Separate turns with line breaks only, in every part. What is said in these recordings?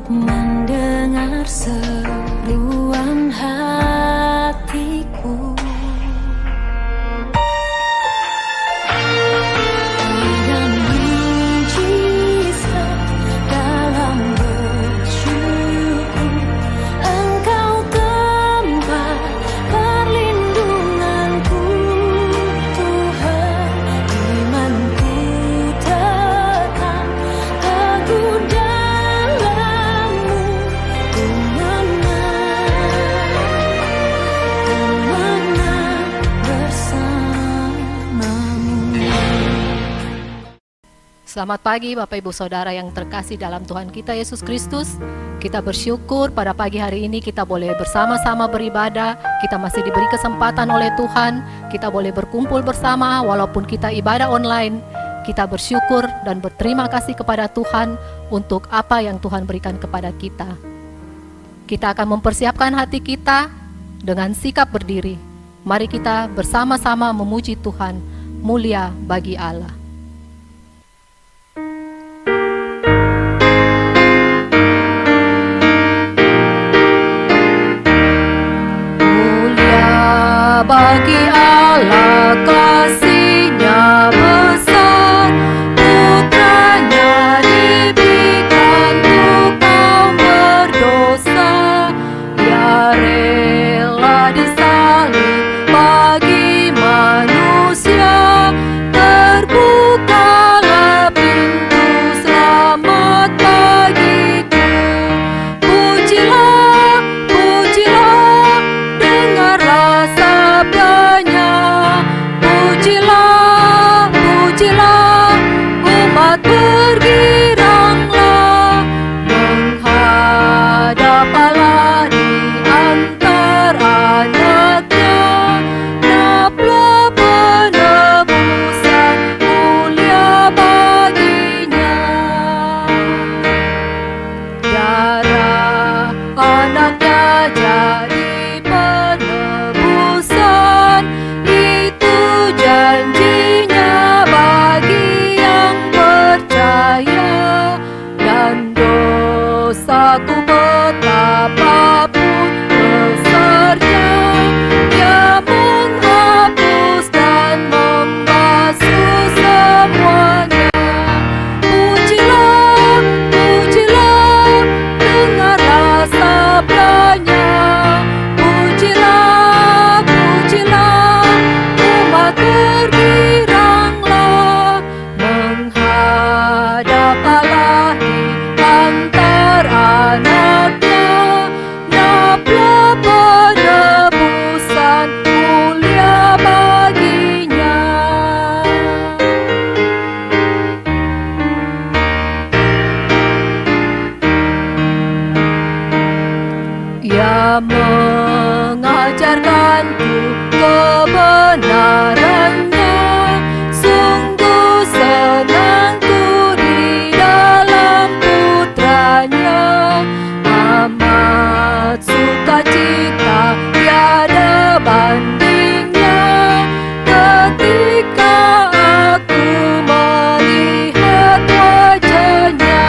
mendengar seruan hatiku. Ada mujizat dalam bersyukur, Engkau tempat perlindunganku, Tuhan. Imanku tetap teguh dalam-Mu, ku menang bersama-Mu.
Selamat pagi Bapak Ibu Saudara yang terkasih dalam Tuhan kita Yesus Kristus. Kita bersyukur pada pagi hari ini kita boleh bersama-sama beribadah. Kita masih diberi kesempatan oleh Tuhan. Kita boleh berkumpul bersama walaupun kita ibadah online. Kita bersyukur dan berterima kasih kepada Tuhan untuk apa yang Tuhan berikan kepada kita. Kita akan mempersiapkan hati kita dengan sikap berdiri. Mari kita bersama-sama memuji Tuhan. Mulia bagi Allah. Bagi Allah kasih-Nya besar, putranya diberikan untuk kaum berdosa. Ya rela disalib bagi manusia, terbukalah pintu selamat bagiku. Pujilah, pujilah, dengarlah sabdanya. Pujilah, pujilah, umat bergiranglah, menghadap Allah di antara anaknya. Naplah penebusan mulia baginya. Darah anaknya jadi penebusan, itu janjinya bagi yang percaya. Dan dosaku betapapun besarnya, Dia menghapus dan membasuh semuanya. Pujilah, pujilah, dengarlah sabdanya. Pujilah, pujilah, umat bergiranglah, menghadap Allah di antara anaknya. Naplah penebusan mulia baginya. Ia mengajarkanku kebenarannya, sungguh senangku di dalam putranya. Amat sukacita tiada bandingnya, ketika aku melihat wajahnya.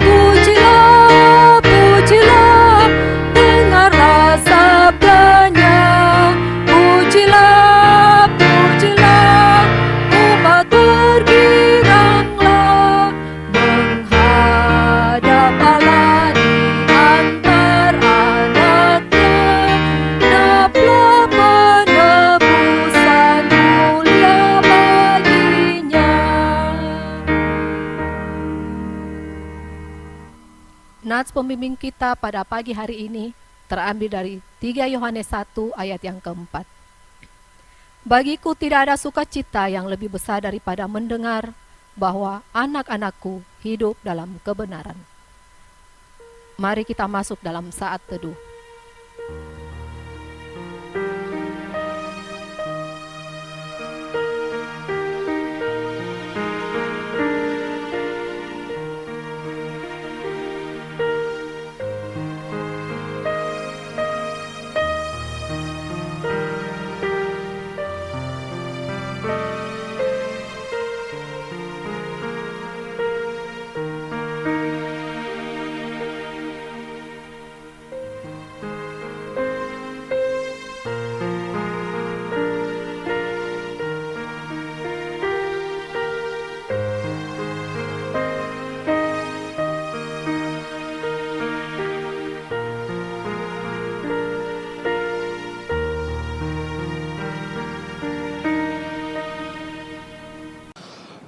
Pujilah, pujilah, dengarlah sabdanya. Pujilah, pujilah, umat bergiranglah, menghadap Allah di antara anaknya. Naplah penebusan mulia baginya. Nats pembimbing kita pada pagi hari ini terambil dari 3 Yohanes 1 ayat yang keempat. Bagiku tidak ada sukacita yang lebih besar daripada mendengar bahwa anak-anakku hidup dalam kebenaran. Mari kita masuk dalam saat teduh.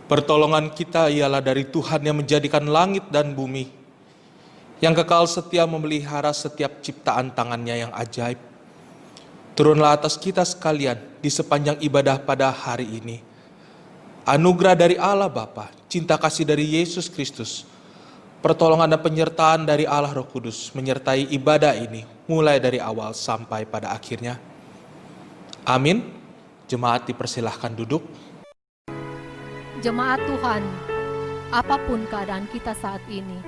Pertolongan kita ialah dari Tuhan yang menjadikan langit dan bumi, yang kekal setia memelihara setiap ciptaan tangannya yang ajaib. Turunlah atas kita sekalian di sepanjang ibadah pada hari ini. Anugerah dari Allah Bapa, cinta kasih dari Yesus Kristus, pertolongan dan penyertaan dari Allah Roh Kudus menyertai ibadah ini mulai dari awal sampai pada akhirnya. Amin. Jemaat dipersilahkan duduk.
Jemaat Tuhan, apapun keadaan kita saat ini,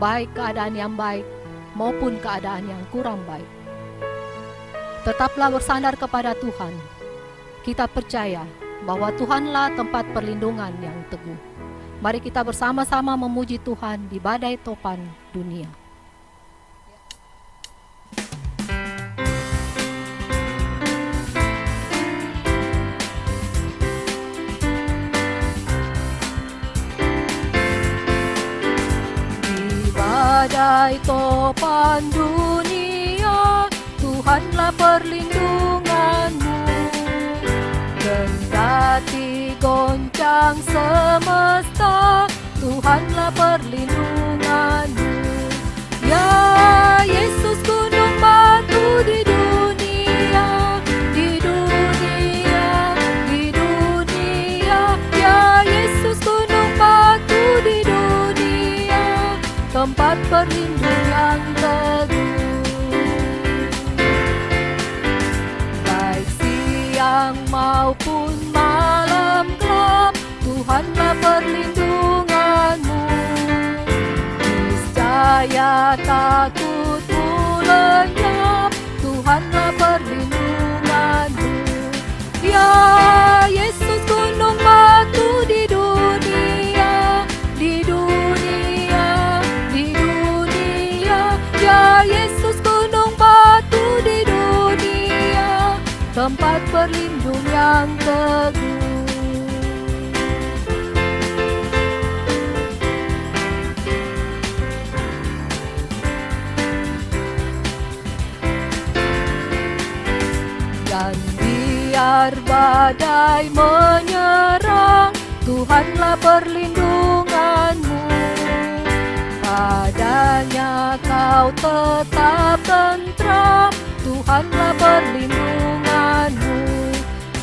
baik keadaan yang baik maupun keadaan yang kurang baik, tetaplah bersandar kepada Tuhan. Kita percaya bahwa Tuhanlah tempat perlindungan yang teguh. Mari kita bersama-sama memuji Tuhan di badai topan dunia. Di badai topan dunia, Tuhanlah perlindunganmu. Kendati goncang semesta, Tuhanlah perlindunganmu. Ya Yesus gunung batu di dunia, di dunia, di dunia. Ya Yesus gunung batu di dunia, tempat berlindung yang teguh. Baik siang maupun malam gelap, Tuhanlah perlindunganmu. Niscaya takutmu lenyap, Tuhanlah perlindunganmu. Ya Yesus gunung batu di dunia, di dunia, di dunia. Ya Yesus gunung batu di dunia, tempat berlindung yang teguh. Dan biar badai menyerang, Tuhanlah perlindunganmu. Padanya kau tetap tentram, Tuhanlah perlindunganmu.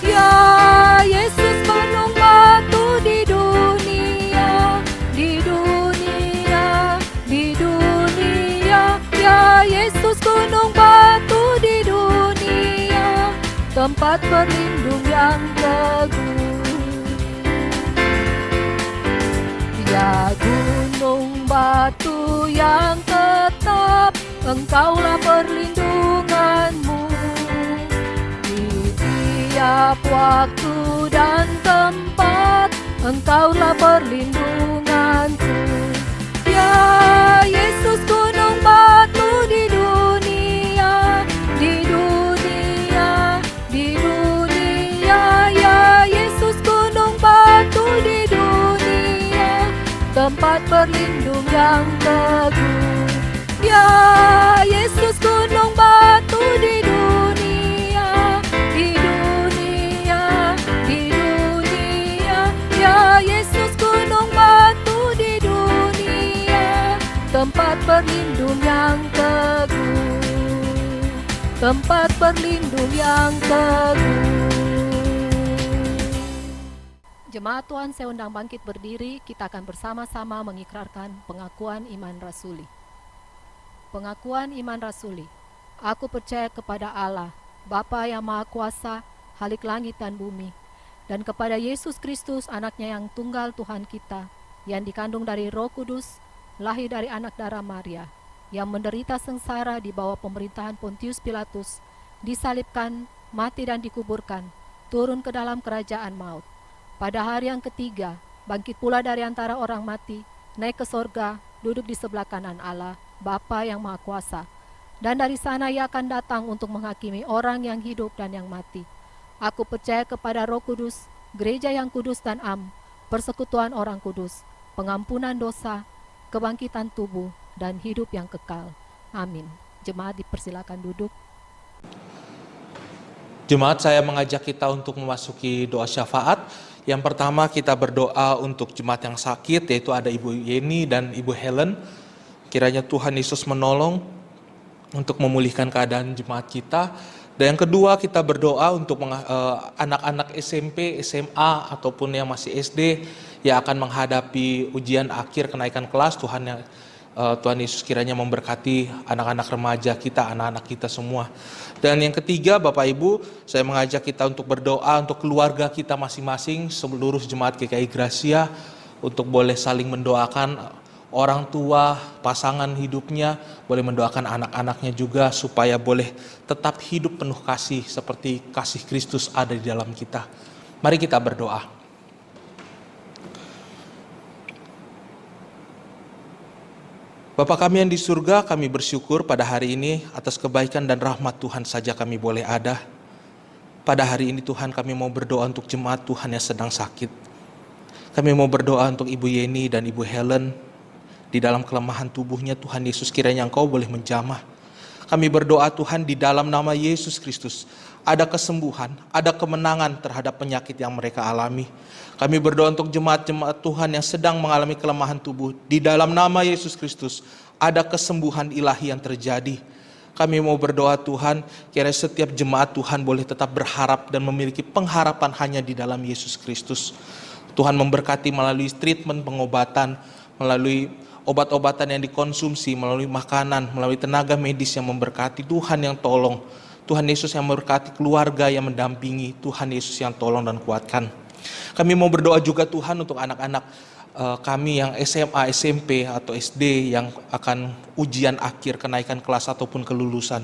Ya Yesus gunung batu di dunia, di dunia, di dunia. Ya Yesus gunung batu di dunia, tempat berlindung yang teguh. Ya gunung batu yang tetap, Engkaulah perlindunganmu. Di tiap waktu dan tempat, Engkaulah perlindunganku. Ya Yesus gunung batu di dunia, di dunia, di dunia. Ya Yesus gunung batu di dunia, tempat berlindung yang teguh. Ya Yesus gunung batu di dunia, di dunia, di dunia. Ya Yesus gunung batu di dunia, tempat berlindung yang teguh, tempat berlindung yang teguh. Jemaat Tuhan, saya undang bangkit berdiri. Kita akan bersama-sama mengikrarkan pengakuan iman rasuli. Pengakuan iman rasuli. Aku percaya kepada Allah, Bapa yang Maha Kuasa, Khalik langit dan bumi, dan kepada Yesus Kristus, anaknya yang tunggal Tuhan kita, yang dikandung dari Roh Kudus, lahir dari anak darah Maria, yang menderita sengsara di bawah pemerintahan Pontius Pilatus, disalibkan, mati dan dikuburkan, turun ke dalam kerajaan maut. Pada hari yang ketiga, bangkit pula dari antara orang mati, naik ke sorga, duduk di sebelah kanan Allah, Bapa yang Maha Kuasa. Dan dari sana Ia akan datang untuk menghakimi orang yang hidup dan yang mati. Aku percaya kepada Roh Kudus, gereja yang kudus dan am, persekutuan orang kudus, pengampunan dosa, kebangkitan tubuh, dan hidup yang kekal. Amin. Jemaat dipersilakan duduk.
Jemaat, saya mengajak kita untuk memasuki doa syafaat Yang pertama kita berdoa untuk jemaat yang sakit, yaitu ada Ibu Yeni dan Ibu Helen. Kiranya Tuhan Yesus menolong untuk memulihkan keadaan jemaat kita. Dan yang kedua kita berdoa untuk anak-anak SMP, SMA ataupun yang masih SD yang akan menghadapi ujian akhir kenaikan kelas. Tuhan Yesus kiranya memberkati anak-anak remaja kita, anak-anak kita semua. Dan yang ketiga Bapak Ibu, saya mengajak kita untuk berdoa untuk keluarga kita masing-masing, seluruh jemaat GKI Gracia, untuk boleh saling mendoakan orang tua, pasangan hidupnya, boleh mendoakan anak-anaknya juga supaya boleh tetap hidup penuh kasih seperti kasih Kristus ada di dalam kita. Mari kita berdoa. Bapa kami yang di surga, kami bersyukur pada hari ini atas kebaikan dan rahmat Tuhan saja kami boleh ada. Pada hari ini Tuhan kami mau berdoa untuk jemaat Tuhan yang sedang sakit. Kami mau berdoa untuk Ibu Yeni dan Ibu Helen. Di dalam kelemahan tubuhnya Tuhan Yesus kiranya Engkau boleh menjamah. Kami berdoa Tuhan di dalam nama Yesus Kristus. Ada kesembuhan, ada kemenangan terhadap penyakit yang mereka alami. Kami berdoa untuk jemaat-jemaat Tuhan yang sedang mengalami kelemahan tubuh. Di dalam nama Yesus Kristus ada kesembuhan ilahi yang terjadi. Kami mau berdoa Tuhan, kiranya setiap jemaat Tuhan boleh tetap berharap dan memiliki pengharapan hanya di dalam Yesus Kristus. Tuhan memberkati melalui treatment pengobatan, melalui obat-obatan yang dikonsumsi, melalui makanan, melalui tenaga medis yang memberkati. Tuhan yang tolong, Tuhan Yesus yang memberkati keluarga yang mendampingi, Tuhan Yesus yang tolong dan kuatkan. Kami mau berdoa juga Tuhan untuk anak-anak kami yang SMA, SMP atau SD yang akan ujian akhir kenaikan kelas ataupun kelulusan.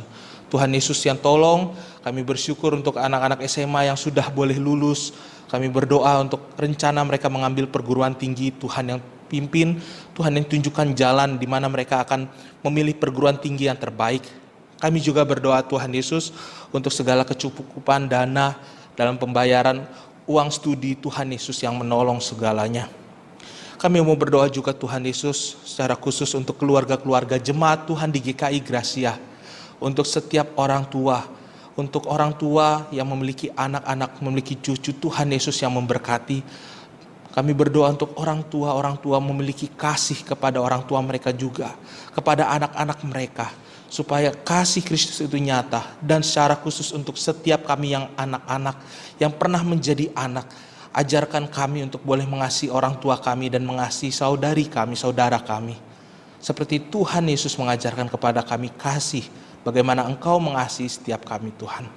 Tuhan Yesus yang tolong, kami bersyukur untuk anak-anak SMA yang sudah boleh lulus. Kami berdoa untuk rencana mereka mengambil perguruan tinggi, Tuhan yang pimpin, Tuhan yang tunjukkan jalan di mana mereka akan memilih perguruan tinggi yang terbaik. Kami juga berdoa Tuhan Yesus untuk segala kecukupan dana dalam pembayaran uang studi, Tuhan Yesus yang menolong segalanya. Kami mau berdoa juga Tuhan Yesus secara khusus untuk keluarga-keluarga jemaat Tuhan di GKI Gracia. Untuk setiap orang tua, untuk orang tua yang memiliki anak-anak, memiliki cucu, Tuhan Yesus yang memberkati. Kami berdoa untuk orang tua memiliki kasih kepada orang tua mereka juga, kepada anak-anak mereka, supaya kasih Kristus itu nyata. Dan secara khusus untuk setiap kami yang anak-anak, yang pernah menjadi anak, ajarkan kami untuk boleh mengasihi orang tua kami dan mengasihi saudari kami, saudara kami. Seperti Tuhan Yesus mengajarkan kepada kami kasih, bagaimana Engkau mengasihi setiap kami Tuhan.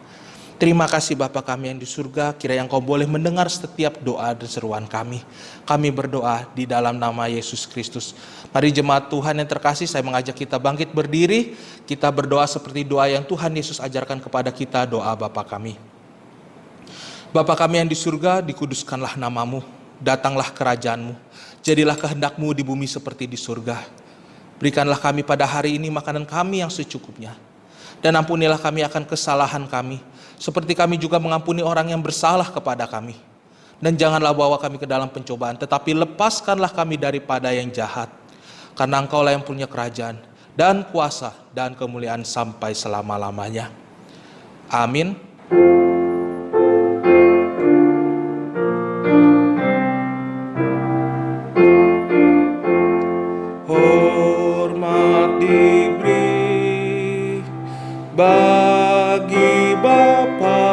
Terima kasih Bapa kami yang di surga, kiranya Engkau boleh mendengar setiap doa dan seruan kami. Kami berdoa di dalam nama Yesus Kristus. Mari jemaat Tuhan yang terkasih, saya mengajak kita bangkit berdiri. Kita berdoa seperti doa yang Tuhan Yesus ajarkan kepada kita, doa Bapa kami. Bapa kami yang di surga, dikuduskanlah namamu, datanglah kerajaanmu, jadilah kehendak-Mu di bumi seperti di surga. Berikanlah kami pada hari ini makanan kami yang secukupnya. Dan ampunilah kami akan kesalahan kami, seperti kami juga mengampuni orang yang bersalah kepada kami. Dan janganlah bawa kami ke dalam pencobaan, tetapi lepaskanlah kami daripada yang jahat. Karena Engkaulah yang punya kerajaan, dan kuasa, dan kemuliaan sampai selama-lamanya. Amin. Hormat diberi bagi Bapa,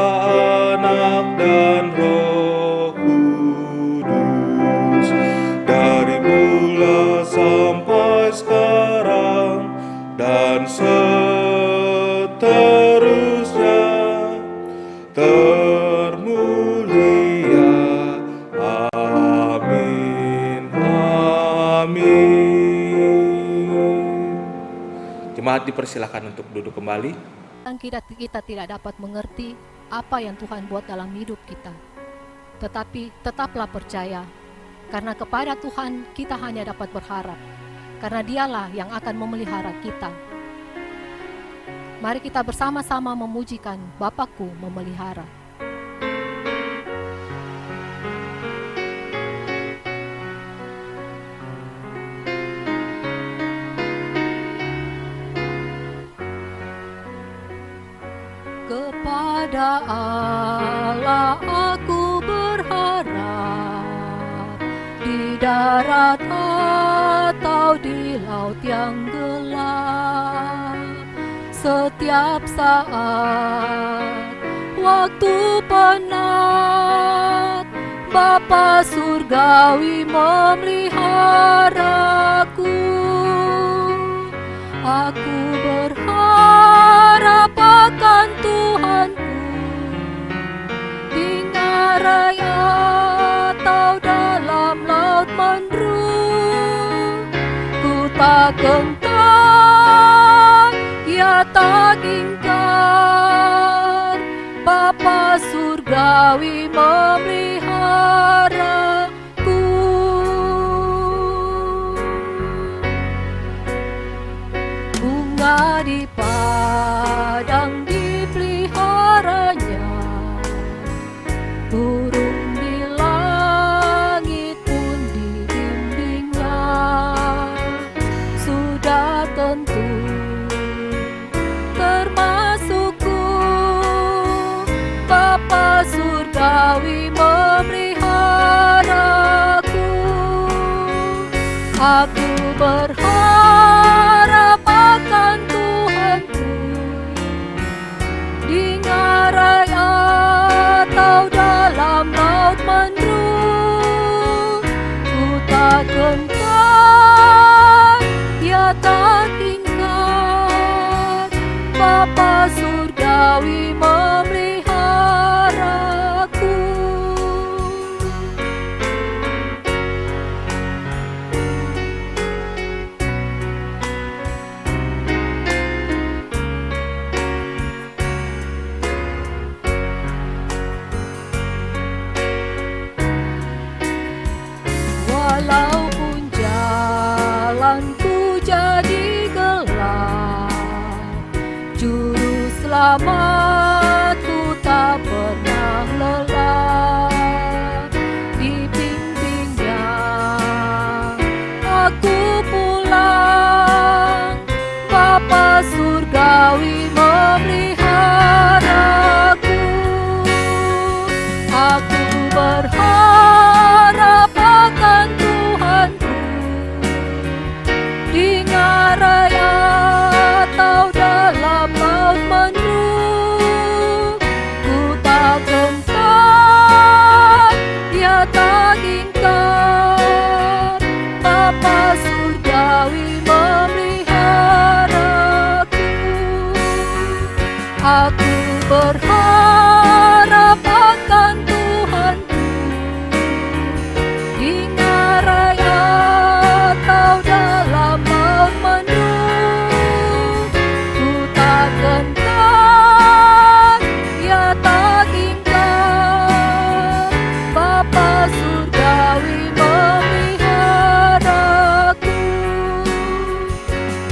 Anak, dan Roh Kudus, dari mula sampai sekarang dan seterusnya, termulia. Amin. Amin. Jemaat dipersilakan untuk duduk kembali.
Kita tidak dapat mengerti apa yang Tuhan buat dalam hidup kita. Tetapi tetaplah percaya, karena kepada Tuhan kita hanya dapat berharap, karena Dialah yang akan memelihara kita. Mari kita bersama-sama memujikan Bapakku memelihara. Kepada Allah aku berharap, darat atau di laut yang gelap, setiap saat waktu penat, Bapa surgawi memeliharaku. Aku berharap akan Tuhanku di ngarai atau dalam laut mendung. Ku tak gentar, ya tak ingkar, Bapa surgawi memeliharaku. Bunga di padang dipeliharanya, burung di langit pun dibimbingnya. Sudah tentu termasukku, Bapa surgawi memeliharaku. Aku berharap akan Tuhanku di ngarai atau dalam laut mendung. Ku tak gentar, ya tak ingkar, Bapa surgawi memeliharaku. Walaupun jalanku jadi gelap, juru selamatku tak pernah lelah. Dibimbingnya aku pulang, Bapa surgawi memeliharaku. Aku berharap akan Tuhanku di ngarai atau dalam laut mendung. Ku tak gentar, ya tak ingkar, Bapa surgawi memeliharaku. Aku berharap akan Tuhanku di ngarai atau dalam laut mendung. Ku tak gentar, ya tak ingkar, Bapa surgawi memeliharaku.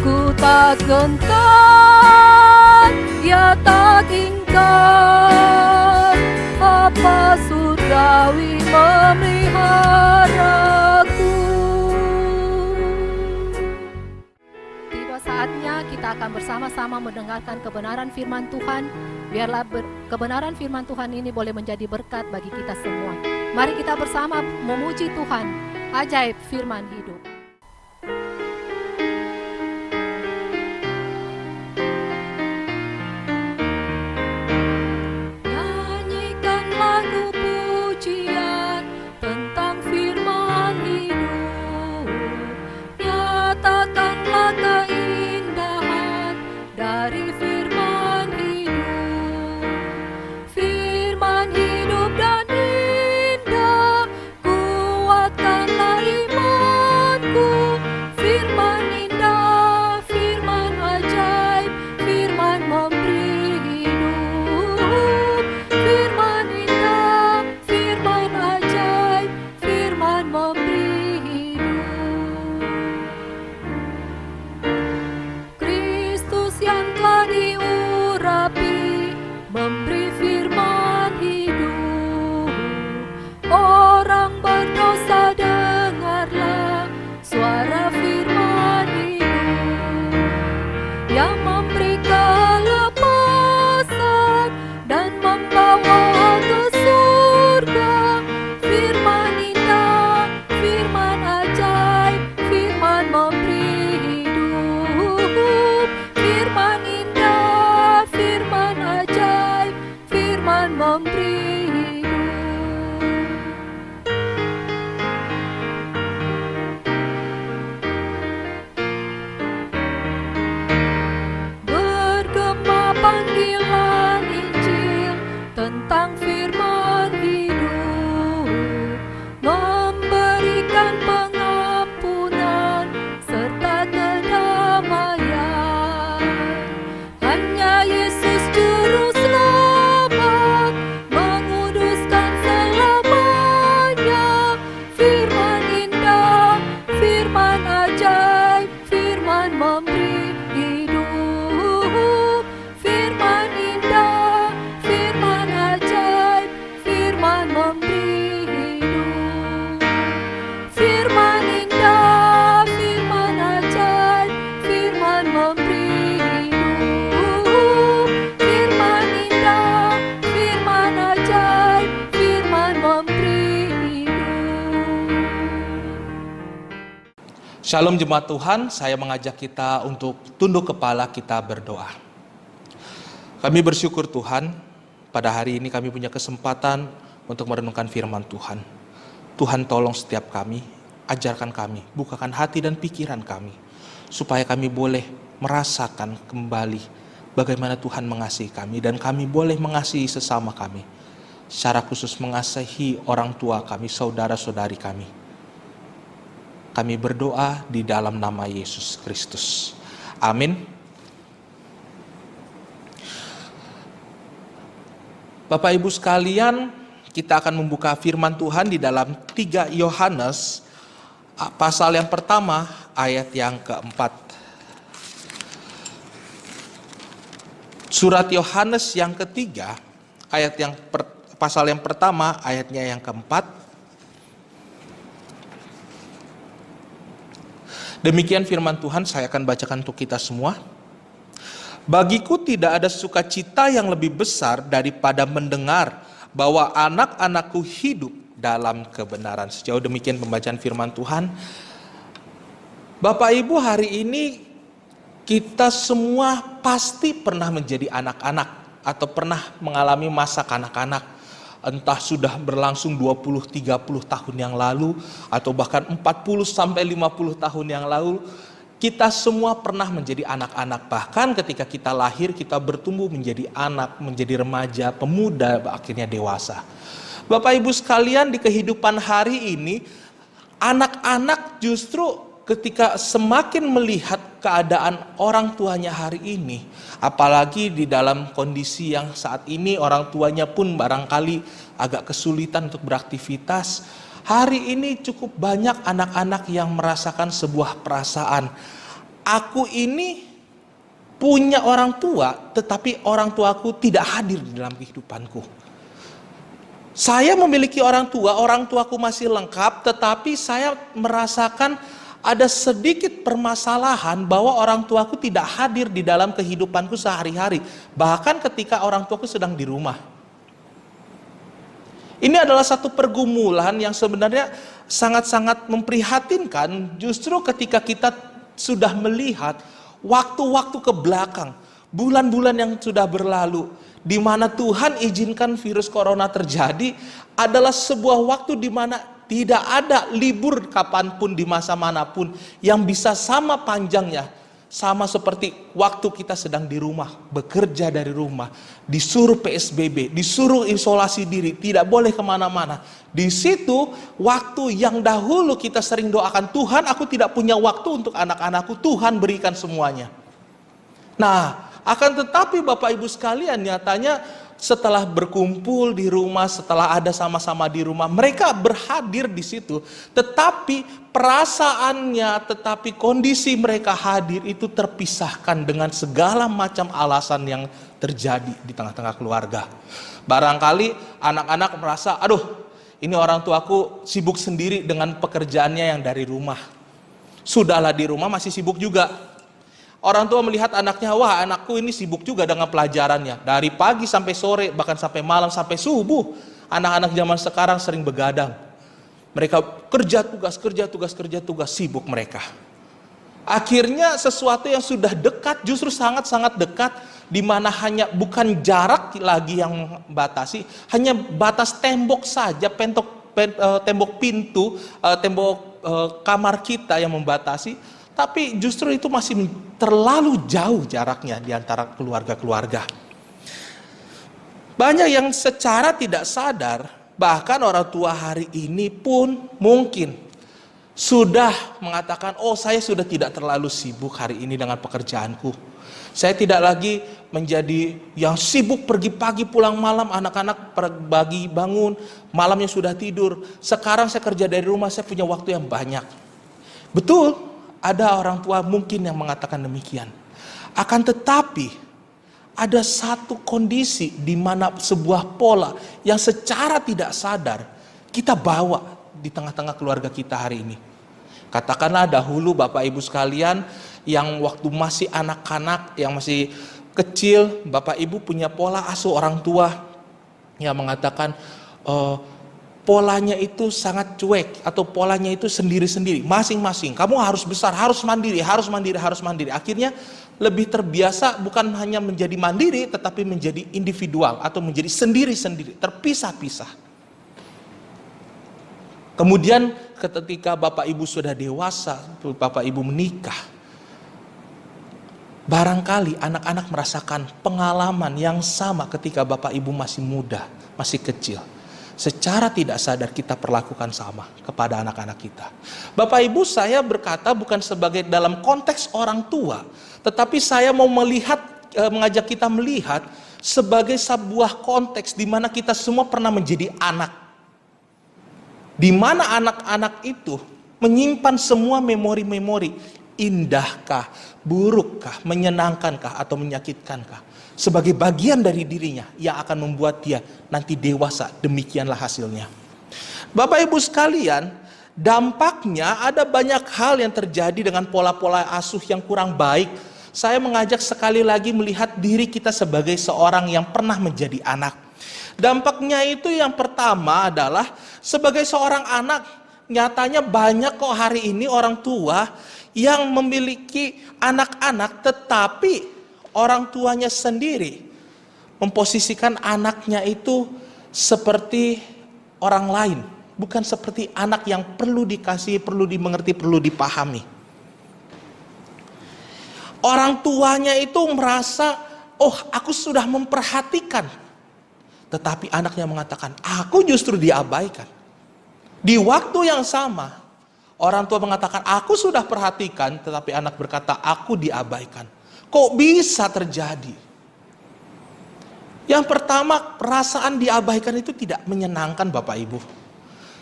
Ku tak gentar, ya tak ingkar, Bapa surgawi memeliharaku. Tiba saatnya kita akan bersama-sama mendengarkan kebenaran firman Tuhan. Biarlah kebenaran firman Tuhan ini boleh menjadi berkat bagi kita semua. Mari kita bersama memuji Tuhan, ajaib firman hidup. Nyanyikan lagu pujian tentang firman hidup, nyatakanlah keindahan dari firman hidup. Firman hidup dan indah, kuatkanlah iman
Shalom jemaat Tuhan, saya mengajak kita untuk tunduk kepala, kita berdoa. Kami bersyukur Tuhan, pada hari ini kami punya kesempatan untuk merenungkan firman Tuhan. Tuhan tolong setiap kami, ajarkan kami, bukakan hati dan pikiran kami, supaya kami boleh merasakan kembali bagaimana Tuhan mengasihi kami, dan kami boleh mengasihi sesama kami, secara khusus mengasihi orang tua kami, saudara-saudari kami. Kami berdoa di dalam nama Yesus Kristus. Amin. Bapak Ibu sekalian, kita akan membuka firman Tuhan di dalam 3 Yohanes, pasal yang pertama, ayat yang keempat. Surat Yohanes yang ketiga, pasal yang pertama, ayatnya yang keempat. Demikian firman Tuhan, saya akan bacakan untuk kita semua. Bagiku tidak ada sukacita yang lebih besar daripada mendengar bahwa anak-anakku hidup dalam kebenaran. Sejauh demikian pembacaan firman Tuhan. Bapak Ibu, hari ini kita semua pasti pernah menjadi anak-anak atau pernah mengalami masa kanak-kanak. Entah sudah berlangsung 20-30 tahun yang lalu atau bahkan 40-50 tahun yang lalu, kita semua pernah menjadi anak-anak. Bahkan ketika kita lahir, kita bertumbuh menjadi anak, menjadi remaja, pemuda, akhirnya dewasa. Bapak Ibu sekalian, di kehidupan hari ini, anak-anak justru ketika semakin melihat keadaan orang tuanya hari ini, apalagi di dalam kondisi yang saat ini orang tuanya pun barangkali agak kesulitan untuk beraktivitas. Hari ini cukup banyak anak-anak yang merasakan sebuah perasaan, aku ini punya orang tua, tetapi orang tuaku tidak hadir di dalam kehidupanku. Saya memiliki orang tuaku masih lengkap, tetapi saya merasakan ada sedikit permasalahan bahwa orang tuaku tidak hadir di dalam kehidupanku sehari-hari, bahkan ketika orang tuaku sedang di rumah. Ini adalah satu pergumulan yang sebenarnya sangat-sangat memprihatinkan, justru ketika kita sudah melihat waktu-waktu ke belakang, bulan-bulan yang sudah berlalu, di mana Tuhan izinkan virus corona terjadi, adalah sebuah waktu di mana tidak ada libur kapanpun di masa manapun yang bisa sama panjangnya, sama seperti waktu kita sedang di rumah, bekerja dari rumah, disuruh PSBB, disuruh isolasi diri, tidak boleh kemana-mana. Di situ waktu yang dahulu kita sering doakan, Tuhan aku tidak punya waktu untuk anak-anakku, Tuhan berikan semuanya. Nah, akan tetapi Bapak Ibu sekalian, nyatanya setelah berkumpul di rumah, setelah ada sama-sama di rumah, mereka berhadir di situ, tetapi perasaannya, tetapi kondisi mereka hadir itu terpisahkan dengan segala macam alasan yang terjadi di tengah-tengah keluarga. Barangkali anak-anak merasa, aduh, ini orang tuaku sibuk sendiri dengan pekerjaannya yang dari rumah. Sudahlah di rumah masih sibuk juga. Orang tua melihat anaknya, wah anakku ini sibuk juga dengan pelajarannya. Dari pagi sampai sore, bahkan sampai malam, sampai subuh. Anak-anak zaman sekarang sering begadang. Mereka kerja tugas, sibuk mereka. Akhirnya sesuatu yang sudah dekat, justru sangat-sangat dekat, di mana hanya bukan jarak lagi yang membatasi, hanya batas tembok saja, tembok pintu, tembok kamar kita yang membatasi. Tapi justru itu masih terlalu jauh jaraknya di antara keluarga-keluarga. Banyak yang secara tidak sadar, bahkan orang tua hari ini pun mungkin sudah mengatakan, oh saya sudah tidak terlalu sibuk hari ini dengan pekerjaanku. Saya tidak lagi menjadi yang sibuk pergi pagi pulang malam, anak-anak pagi bangun, malamnya sudah tidur. Sekarang saya kerja dari rumah, saya punya waktu yang banyak. Betul. Ada orang tua mungkin yang mengatakan demikian. Akan tetapi ada satu kondisi di mana sebuah pola yang secara tidak sadar kita bawa di tengah-tengah keluarga kita hari ini. Katakanlah dahulu Bapak Ibu sekalian yang waktu masih anak-anak, yang masih kecil, Bapak Ibu punya pola asuh orang tua yang mengatakan polanya itu sangat cuek atau polanya itu sendiri-sendiri, masing-masing. Kamu harus besar, harus mandiri, harus mandiri, harus mandiri. Akhirnya lebih terbiasa bukan hanya menjadi mandiri tetapi menjadi individual atau menjadi sendiri-sendiri, terpisah-pisah. Kemudian ketika Bapak Ibu sudah dewasa, Bapak Ibu menikah, barangkali anak-anak merasakan pengalaman yang sama ketika Bapak Ibu masih muda, masih kecil. Secara tidak sadar kita perlakukan sama kepada anak-anak kita. Bapak Ibu, saya berkata bukan sebagai dalam konteks orang tua, tetapi saya mau mengajak kita melihat sebagai sebuah konteks di mana kita semua pernah menjadi anak. Di mana anak-anak itu menyimpan semua memori-memori, indahkah, burukkah, menyenangkankah atau menyakitkankah, sebagai bagian dari dirinya yang akan membuat dia nanti dewasa. Demikianlah hasilnya. Bapak Ibu sekalian, dampaknya ada banyak hal yang terjadi dengan pola-pola asuh yang kurang baik. Saya mengajak sekali lagi melihat diri kita sebagai seorang yang pernah menjadi anak. Dampaknya itu yang pertama adalah sebagai seorang anak, nyatanya banyak kok hari ini orang tua yang memiliki anak-anak tetapi orang tuanya sendiri memposisikan anaknya itu seperti orang lain, bukan seperti anak yang perlu dikasih, perlu dimengerti, perlu dipahami. Orang tuanya itu merasa, oh aku sudah memperhatikan, tetapi anaknya mengatakan, aku justru diabaikan. Di waktu yang sama, orang tua mengatakan, aku sudah perhatikan, tetapi anak berkata, aku diabaikan. Kok bisa terjadi? Yang pertama, perasaan diabaikan itu tidak menyenangkan Bapak Ibu.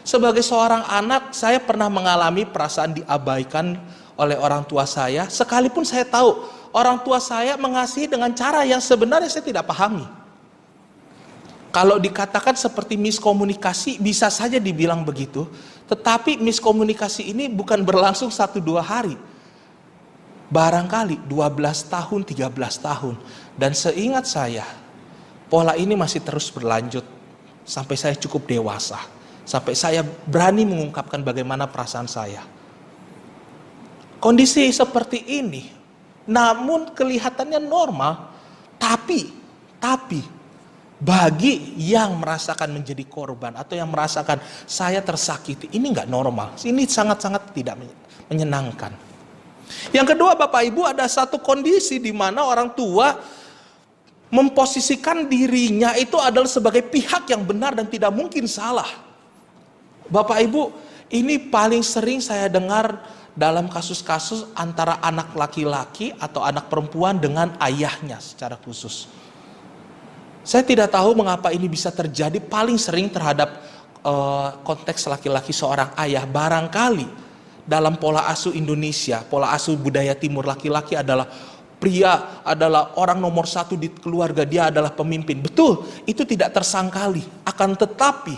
Sebagai seorang anak, saya pernah mengalami perasaan diabaikan oleh orang tua saya. Sekalipun saya tahu orang tua saya mengasihi dengan cara yang sebenarnya saya tidak pahami. Kalau dikatakan seperti miskomunikasi, bisa saja dibilang begitu. Tetapi miskomunikasi ini bukan berlangsung 1-2 hari. Barangkali 12 tahun, 13 tahun. Dan seingat saya, pola ini masih terus berlanjut sampai saya cukup dewasa. Sampai saya berani mengungkapkan bagaimana perasaan saya. Kondisi seperti ini, namun kelihatannya normal. Tapi bagi yang merasakan menjadi korban atau yang merasakan saya tersakiti, ini nggak normal. Ini sangat-sangat tidak menyenangkan. Yang kedua Bapak Ibu, ada satu kondisi di mana orang tua memposisikan dirinya itu adalah sebagai pihak yang benar dan tidak mungkin salah. Bapak Ibu, ini paling sering saya dengar dalam kasus-kasus antara anak laki-laki atau anak perempuan dengan ayahnya secara khusus. Saya tidak tahu mengapa ini bisa terjadi paling sering terhadap konteks laki-laki seorang ayah. Barangkali dalam pola asuh Indonesia, pola asuh budaya timur, laki-laki adalah pria, adalah orang nomor 1 di keluarga, dia adalah pemimpin. Betul, itu tidak tersangkali. Akan tetapi,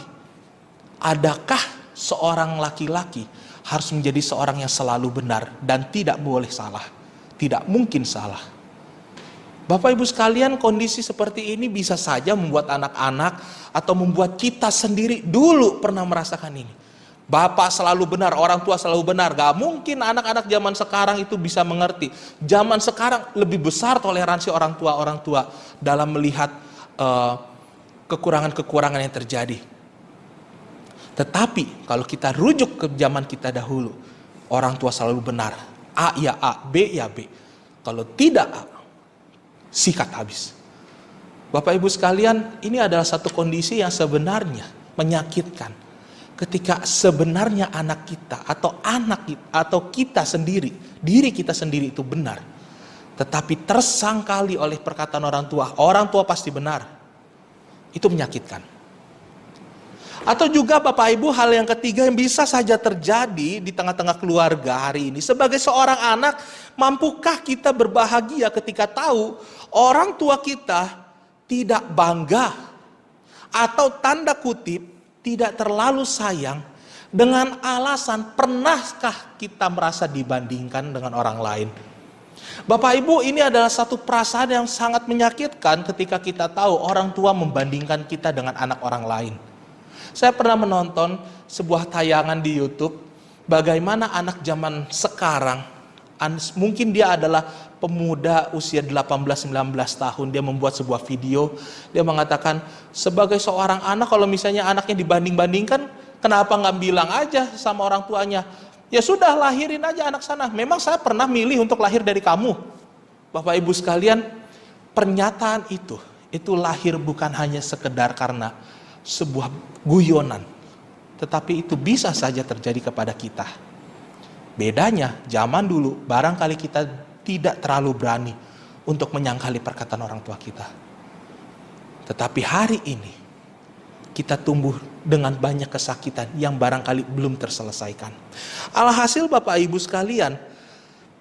adakah seorang laki-laki harus menjadi seorang yang selalu benar dan tidak boleh salah? Tidak mungkin salah. Bapak Ibu sekalian, kondisi seperti ini bisa saja membuat anak-anak atau membuat kita sendiri dulu pernah merasakan ini. Bapak selalu benar, orang tua selalu benar. Gak mungkin anak-anak zaman sekarang itu bisa mengerti. Zaman sekarang lebih besar toleransi orang tua dalam melihat kekurangan-kekurangan yang terjadi. Tetapi kalau kita rujuk ke zaman kita dahulu, orang tua selalu benar. A ya A, B ya B. Kalau tidak A, sikat habis. Bapak Ibu sekalian, ini adalah satu kondisi yang sebenarnya menyakitkan. Ketika sebenarnya anak kita atau kita sendiri, diri kita sendiri itu benar, tetapi tersangkali oleh perkataan orang tua pasti benar, itu menyakitkan. Atau juga Bapak Ibu, hal yang ketiga yang bisa saja terjadi di tengah-tengah keluarga hari ini, sebagai seorang anak, mampukah kita berbahagia ketika tahu orang tua kita tidak bangga atau tanda kutip tidak terlalu sayang, dengan alasan pernahkah kita merasa dibandingkan dengan orang lain? Bapak Ibu, ini adalah satu perasaan yang sangat menyakitkan ketika kita tahu orang tua membandingkan kita dengan anak orang lain. Saya pernah menonton sebuah tayangan di YouTube, bagaimana anak zaman sekarang, mungkin dia adalah pemuda usia 18-19 tahun, dia membuat sebuah video, dia mengatakan, sebagai seorang anak, kalau misalnya anaknya dibanding-bandingkan, kenapa nggak bilang aja sama orang tuanya, ya sudah lahirin aja anak sana, memang saya pernah milih untuk lahir dari kamu. Bapak Ibu sekalian, pernyataan itu lahir bukan hanya sekedar karena sebuah guyonan, tetapi itu bisa saja terjadi kepada kita. Bedanya, zaman dulu barangkali kita tidak terlalu berani untuk menyangkali perkataan orang tua kita. Tetapi hari ini, kita tumbuh dengan banyak kesakitan yang barangkali belum terselesaikan. Alhasil Bapak Ibu sekalian,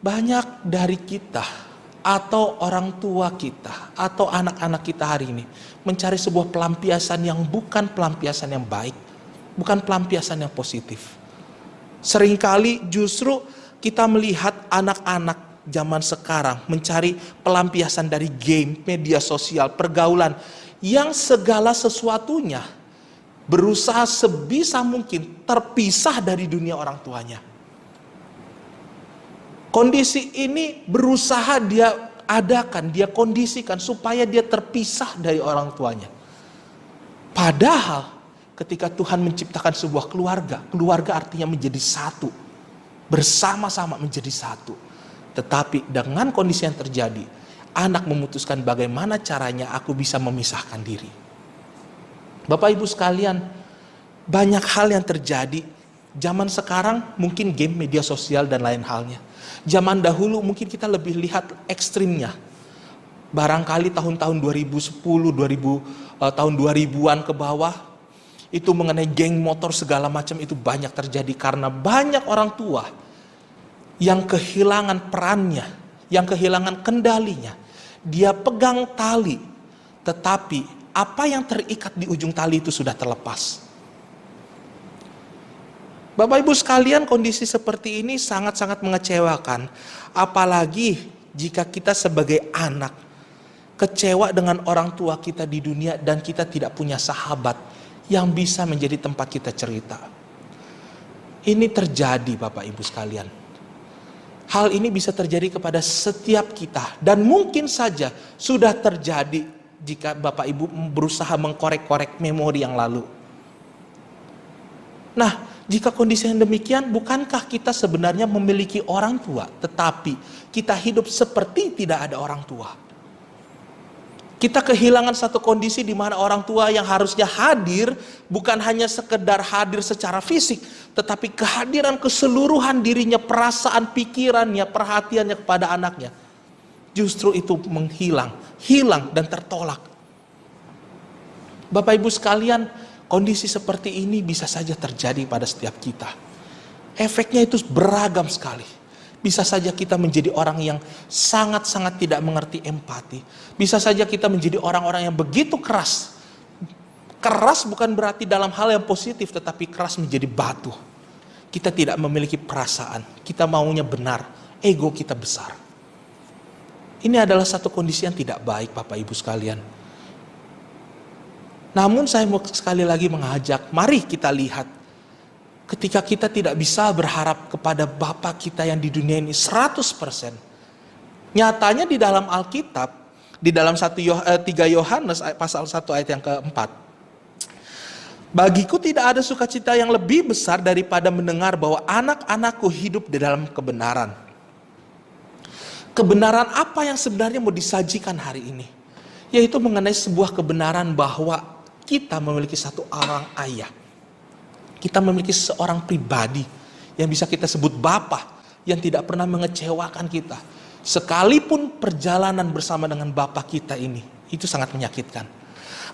banyak dari kita atau orang tua kita atau anak-anak kita hari ini mencari sebuah pelampiasan yang bukan pelampiasan yang baik, bukan pelampiasan yang positif. Seringkali justru kita melihat anak-anak zaman sekarang mencari pelampiasan dari game, media sosial, pergaulan yang segala sesuatunya berusaha sebisa mungkin terpisah dari dunia orang tuanya. Kondisi ini berusaha dia adakan, dia kondisikan supaya dia terpisah dari orang tuanya. Padahal ketika Tuhan menciptakan sebuah keluarga, keluarga artinya menjadi satu, bersama-sama menjadi satu. Tetapi dengan kondisi yang terjadi, anak memutuskan bagaimana caranya aku bisa memisahkan diri. Bapak Ibu sekalian, banyak hal yang terjadi. Zaman sekarang mungkin game, media sosial dan lain halnya. Zaman dahulu mungkin kita lebih lihat ekstrimnya. Barangkali tahun-tahun 2010, tahun 2000-an ke bawah, itu mengenai geng motor segala macam itu banyak terjadi karena banyak orang tua yang kehilangan perannya, yang kehilangan kendalinya. Dia pegang tali, tetapi apa yang terikat di ujung tali itu sudah terlepas. Bapak Ibu sekalian, kondisi seperti ini sangat-sangat mengecewakan. Apalagi jika kita sebagai anak kecewa dengan orang tua kita di dunia dan kita tidak punya sahabat yang bisa menjadi tempat kita cerita. Ini terjadi Bapak Ibu sekalian. Hal ini bisa terjadi kepada setiap kita dan mungkin saja sudah terjadi jika Bapak Ibu berusaha mengkorek-korek memori yang lalu. Nah, jika kondisi yang demikian, bukankah kita sebenarnya memiliki orang tua, tetapi kita hidup seperti tidak ada orang tua? Kita kehilangan satu kondisi di mana orang tua yang harusnya hadir, bukan hanya sekedar hadir secara fisik, tetapi kehadiran keseluruhan dirinya, perasaan, pikirannya, perhatiannya kepada anaknya. Justru itu menghilang, hilang dan tertolak. Bapak Ibu sekalian, kondisi seperti ini bisa saja terjadi pada setiap kita. Efeknya itu beragam sekali. Bisa saja kita menjadi orang yang sangat-sangat tidak mengerti empati. Bisa saja kita menjadi orang-orang yang begitu keras. Keras bukan berarti dalam hal yang positif, tetapi keras menjadi batu. Kita tidak memiliki perasaan. Kita maunya benar. Ego kita besar. Ini adalah satu kondisi yang tidak baik Bapak Ibu sekalian. Namun saya mau sekali lagi mengajak, mari kita lihat. Ketika kita tidak bisa berharap kepada Bapa kita yang di dunia ini 100%. Nyatanya di dalam Alkitab, di dalam 3 Yohanes pasal 1 ayat yang keempat. Bagiku tidak ada sukacita yang lebih besar daripada mendengar bahwa anak-anakku hidup di dalam kebenaran. Kebenaran apa yang sebenarnya mau disajikan hari ini? Yaitu mengenai sebuah kebenaran bahwa kita memiliki satu orang ayah. Kita memiliki seorang pribadi yang bisa kita sebut Bapa, yang tidak pernah mengecewakan kita. Sekalipun perjalanan bersama dengan Bapa kita ini, itu sangat menyakitkan.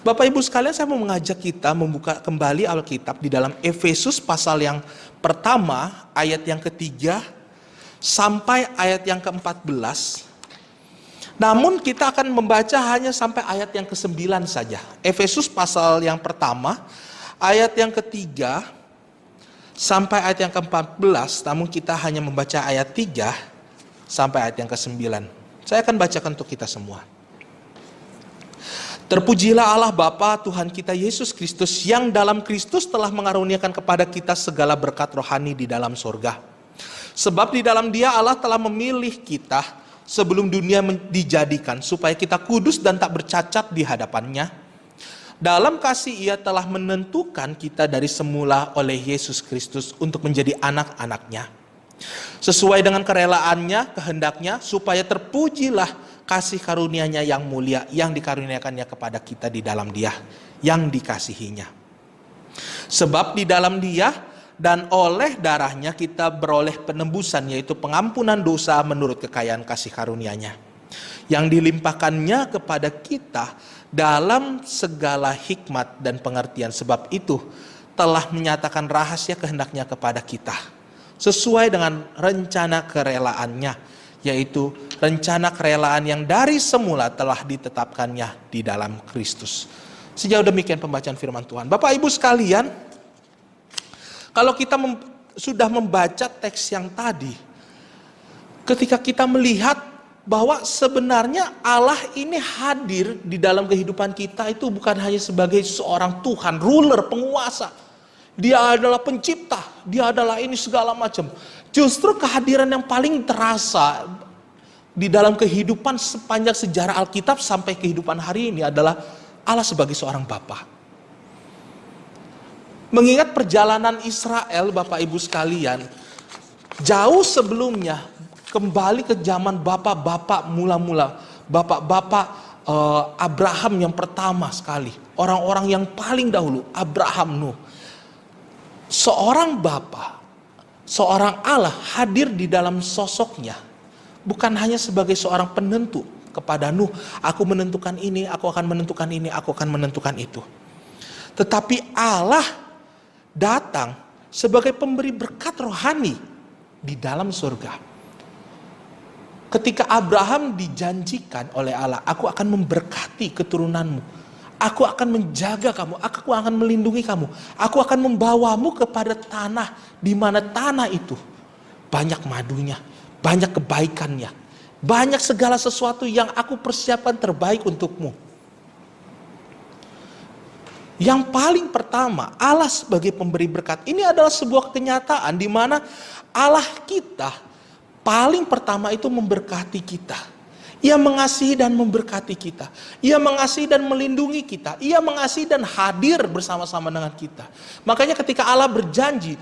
Bapak Ibu sekalian, saya mau mengajak kita membuka kembali Alkitab di dalam Efesus pasal yang pertama, ayat yang ketiga, sampai ayat yang ke-14. Namun kita akan membaca hanya sampai ayat yang ke-9 saja. Efesus pasal yang pertama, ayat yang ketiga sampai ayat yang ke-14, namun kita hanya membaca ayat 3 sampai ayat yang ke-9. Saya akan bacakan untuk kita semua. Terpujilah Allah Bapa Tuhan kita Yesus Kristus yang dalam Kristus telah mengaruniakan kepada kita segala berkat rohani di dalam surga. Sebab di dalam Dia Allah telah memilih kita sebelum dunia dijadikan supaya kita kudus dan tak bercacat di hadapannya. Dalam kasih Ia telah menentukan kita dari semula oleh Yesus Kristus untuk menjadi anak-anak-Nya. Sesuai dengan kerelaannya, kehendaknya, supaya terpujilah kasih karunia-Nya yang mulia yang dikaruniakannya kepada kita di dalam Dia yang dikasihinya. Sebab di dalam Dia dan oleh darahnya kita beroleh penembusan, yaitu pengampunan dosa menurut kekayaan kasih karunia-Nya yang dilimpahkannya kepada kita dalam segala hikmat dan pengertian. Sebab itu telah menyatakan rahasia kehendaknya kepada kita sesuai dengan rencana kerelaannya, yaitu rencana kerelaan yang dari semula telah ditetapkannya di dalam Kristus. Sejauh demikian pembacaan firman Tuhan. Bapak Ibu sekalian, kalau kita sudah membaca teks yang tadi, ketika kita melihat bahwa sebenarnya Allah ini hadir di dalam kehidupan kita itu bukan hanya sebagai seorang Tuhan, ruler, penguasa. Dia adalah pencipta, Dia adalah ini segala macam. Justru kehadiran yang paling terasa di dalam kehidupan sepanjang sejarah Alkitab sampai kehidupan hari ini adalah Allah sebagai seorang Bapa. Mengingat perjalanan Israel, Bapak Ibu sekalian, jauh sebelumnya, kembali ke zaman bapak-bapak mula-mula, bapak-bapak Abraham yang pertama sekali, orang-orang yang paling dahulu, Abraham, Nuh. Seorang Bapa, seorang Allah hadir di dalam sosoknya, bukan hanya sebagai seorang penentu kepada Nuh, aku menentukan ini, aku akan menentukan ini, aku akan menentukan itu. Tetapi Allah datang sebagai pemberi berkat rohani di dalam surga. Ketika Abraham dijanjikan oleh Allah, aku akan memberkati keturunanmu, aku akan menjaga kamu, aku akan melindungi kamu, aku akan membawamu kepada tanah di mana tanah itu banyak madunya, banyak kebaikannya, banyak segala sesuatu yang aku persiapkan terbaik untukmu. Yang paling pertama, Allah sebagai pemberi berkat. Ini adalah sebuah kenyataan di mana Allah kita paling pertama itu memberkati kita. Ia mengasihi dan memberkati kita. Ia mengasihi dan melindungi kita. Ia mengasihi dan hadir bersama-sama dengan kita. Makanya ketika Allah berjanji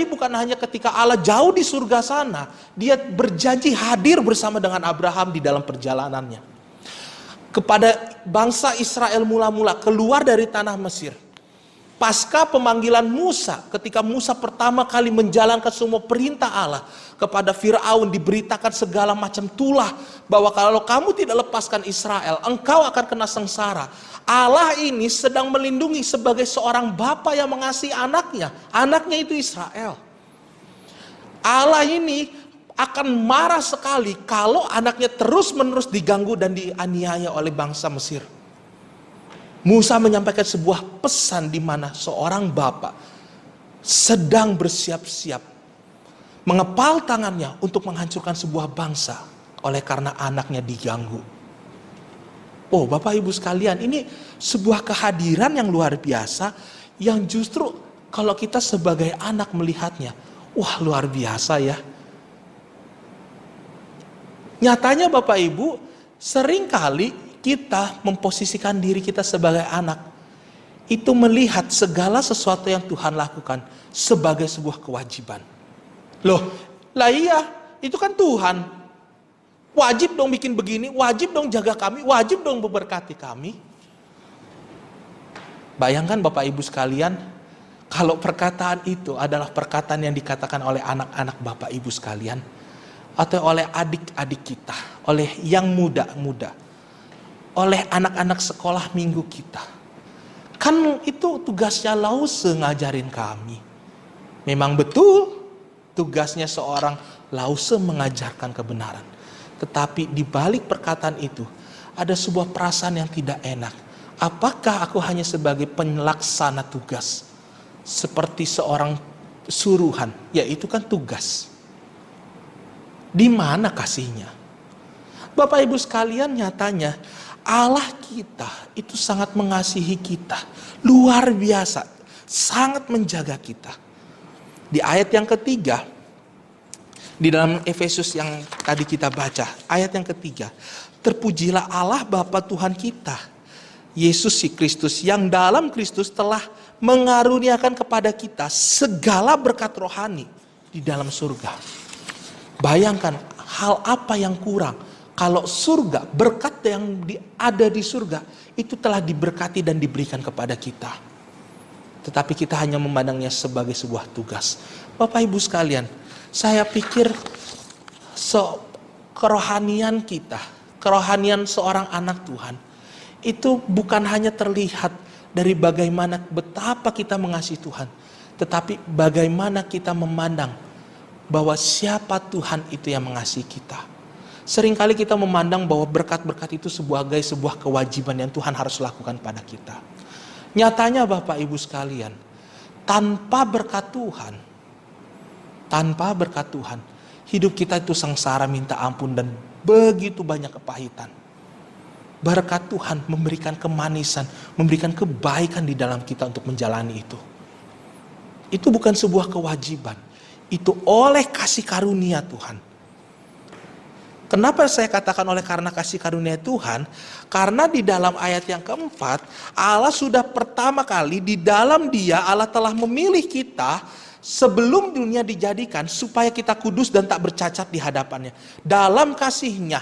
bukan hanya ketika Allah jauh di surga sana. Dia berjanji hadir bersama dengan Abraham di dalam perjalanannya. Kepada bangsa Israel mula-mula keluar dari tanah Mesir. Pasca pemanggilan Musa, ketika Musa pertama kali menjalankan semua perintah Allah kepada Firaun, diberitakan segala macam tulah bahwa kalau kamu tidak lepaskan Israel, engkau akan kena sengsara. Allah ini sedang melindungi sebagai seorang bapa yang mengasihi anaknya. Anaknya itu Israel. Allah ini akan marah sekali kalau anaknya terus-menerus diganggu dan dianiaya oleh bangsa Mesir. Musa menyampaikan sebuah pesan di mana seorang bapa sedang bersiap-siap mengepal tangannya untuk menghancurkan sebuah bangsa oleh karena anaknya diganggu. Oh, Bapak Ibu sekalian, ini sebuah kehadiran yang luar biasa yang justru kalau kita sebagai anak melihatnya, wah luar biasa ya. Nyatanya Bapak Ibu, seringkali kita memposisikan diri kita sebagai anak itu melihat segala sesuatu yang Tuhan lakukan sebagai sebuah kewajiban. Loh, lah iya, itu kan Tuhan. Wajib dong bikin begini, wajib dong jaga kami, wajib dong memberkati kami. Bayangkan Bapak Ibu sekalian, kalau perkataan itu adalah perkataan yang dikatakan oleh anak-anak Bapak Ibu sekalian, atau oleh adik-adik kita, oleh yang muda-muda, oleh anak-anak sekolah minggu kita. Kan itu tugasnya Lause ngajarin kami. Memang betul tugasnya seorang Lause mengajarkan kebenaran. Tetapi di balik perkataan itu ada sebuah perasaan yang tidak enak. Apakah aku hanya sebagai pelaksana tugas? Seperti seorang suruhan, ya itu kan tugas. Di mana kasihnya? Bapak Ibu sekalian, nyatanya Allah kita itu sangat mengasihi kita, luar biasa, sangat menjaga kita. Di ayat yang ketiga, di dalam Efesus yang tadi kita baca, ayat yang ketiga, terpujilah Allah Bapa Tuhan kita, Yesus si Kristus, yang dalam Kristus telah mengaruniakan kepada kita segala berkat rohani di dalam surga. Bayangkan hal apa yang kurang kalau surga, berkat yang ada di surga itu telah diberkati dan diberikan kepada kita. Tetapi kita hanya memandangnya sebagai sebuah tugas. Bapak Ibu sekalian, saya pikir kerohanian kita, kerohanian seorang anak Tuhan, itu bukan hanya terlihat dari bagaimana betapa kita mengasihi Tuhan, tetapi bagaimana kita memandang bahwa siapa Tuhan itu yang mengasihi kita. Seringkali kita memandang bahwa berkat-berkat itu sebagai sebuah kewajiban yang Tuhan harus lakukan pada kita. Nyatanya Bapak Ibu sekalian, tanpa berkat Tuhan, hidup kita itu sengsara minta ampun dan begitu banyak kepahitan. Berkat Tuhan memberikan kemanisan, memberikan kebaikan di dalam kita untuk menjalani itu. Itu bukan sebuah kewajiban, itu oleh kasih karunia Tuhan. Kenapa saya katakan oleh karena kasih karunia Tuhan? Karena di dalam ayat yang keempat, Allah sudah pertama kali di dalam Dia, Allah telah memilih kita sebelum dunia dijadikan supaya kita kudus dan tak bercacat di hadapannya. Dalam kasih-Nya,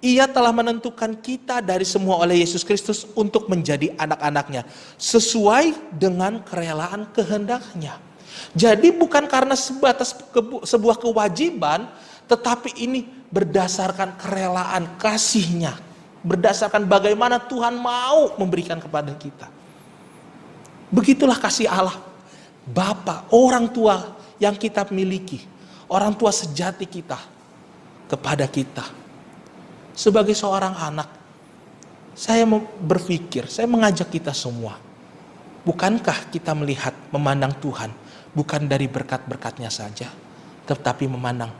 Ia telah menentukan kita dari semua oleh Yesus Kristus untuk menjadi anak-anak-Nya sesuai dengan kerelaan kehendak-Nya. Jadi bukan karena sebatas sebuah kewajiban, tetapi ini berdasarkan kerelaan kasih-Nya, berdasarkan bagaimana Tuhan mau memberikan kepada kita. Begitulah kasih Allah, Bapa, orang tua yang kita miliki, orang tua sejati kita kepada kita. Sebagai seorang anak, saya berpikir, saya mengajak kita semua, bukankah kita melihat, memandang Tuhan bukan dari berkat-berkatnya saja, tetapi memandang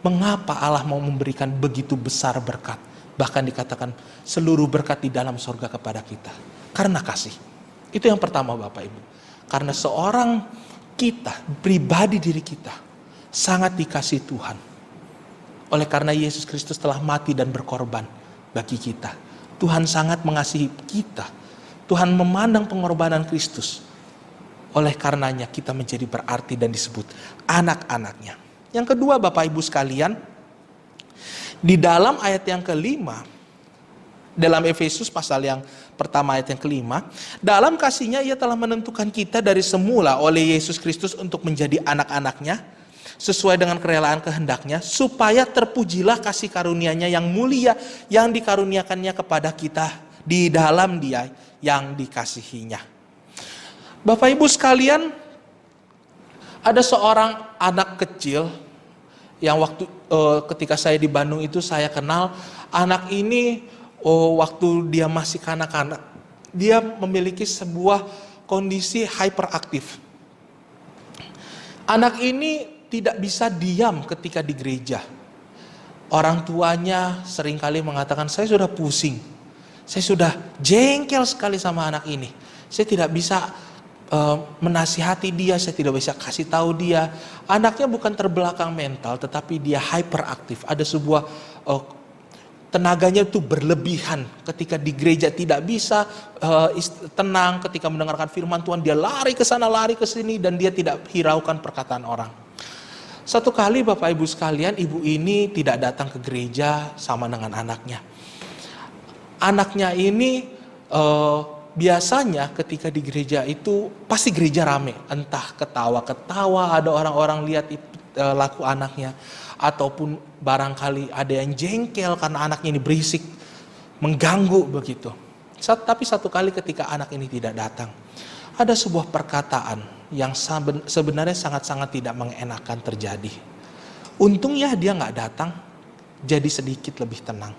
mengapa Allah mau memberikan begitu besar berkat. Bahkan dikatakan seluruh berkat di dalam surga kepada kita. Karena kasih. Itu yang pertama Bapak Ibu. Karena seorang kita, pribadi diri kita, sangat dikasih Tuhan. Oleh karena Yesus Kristus telah mati dan berkorban bagi kita. Tuhan sangat mengasihi kita. Tuhan memandang pengorbanan Kristus. Oleh karenanya kita menjadi berarti dan disebut anak-anaknya. Yang kedua Bapak Ibu sekalian, di dalam ayat yang kelima, dalam Efesus pasal yang pertama ayat yang kelima, dalam kasih-Nya Ia telah menentukan kita dari semula oleh Yesus Kristus untuk menjadi anak-anak-Nya, sesuai dengan kerelaan kehendak-Nya, supaya terpujilah kasih karunia-Nya yang mulia, yang dikaruniakannya kepada kita di dalam Dia yang dikasihinya. Bapak Ibu sekalian, ada seorang anak kecil yang ketika saya di Bandung itu saya kenal. Anak ini waktu dia masih kanak-kanak, dia memiliki sebuah kondisi hyperaktif. Anak ini tidak bisa diam ketika di gereja. Orang tuanya seringkali mengatakan, saya sudah pusing, saya sudah jengkel sekali sama anak ini. Saya tidak bisa menasihati dia, saya tidak bisa kasih tahu dia. Anaknya bukan terbelakang mental, tetapi dia hyperaktif. Ada sebuah tenaganya itu berlebihan. Ketika di gereja tidak bisa tenang, ketika mendengarkan firman Tuhan dia lari ke sana, lari ke sini, dan dia tidak hiraukan perkataan orang. Satu kali Bapak Ibu sekalian, ibu ini tidak datang ke gereja sama dengan anaknya. Anaknya ini biasanya ketika di gereja itu pasti gereja rame, entah ketawa-ketawa, ada orang-orang lihat laku anaknya, ataupun barangkali ada yang jengkel karena anaknya ini berisik, mengganggu begitu. Tapi satu kali ketika anak ini tidak datang, ada sebuah perkataan yang sebenarnya sangat-sangat tidak mengenakan terjadi. Untungnya dia nggak datang, jadi sedikit lebih tenang.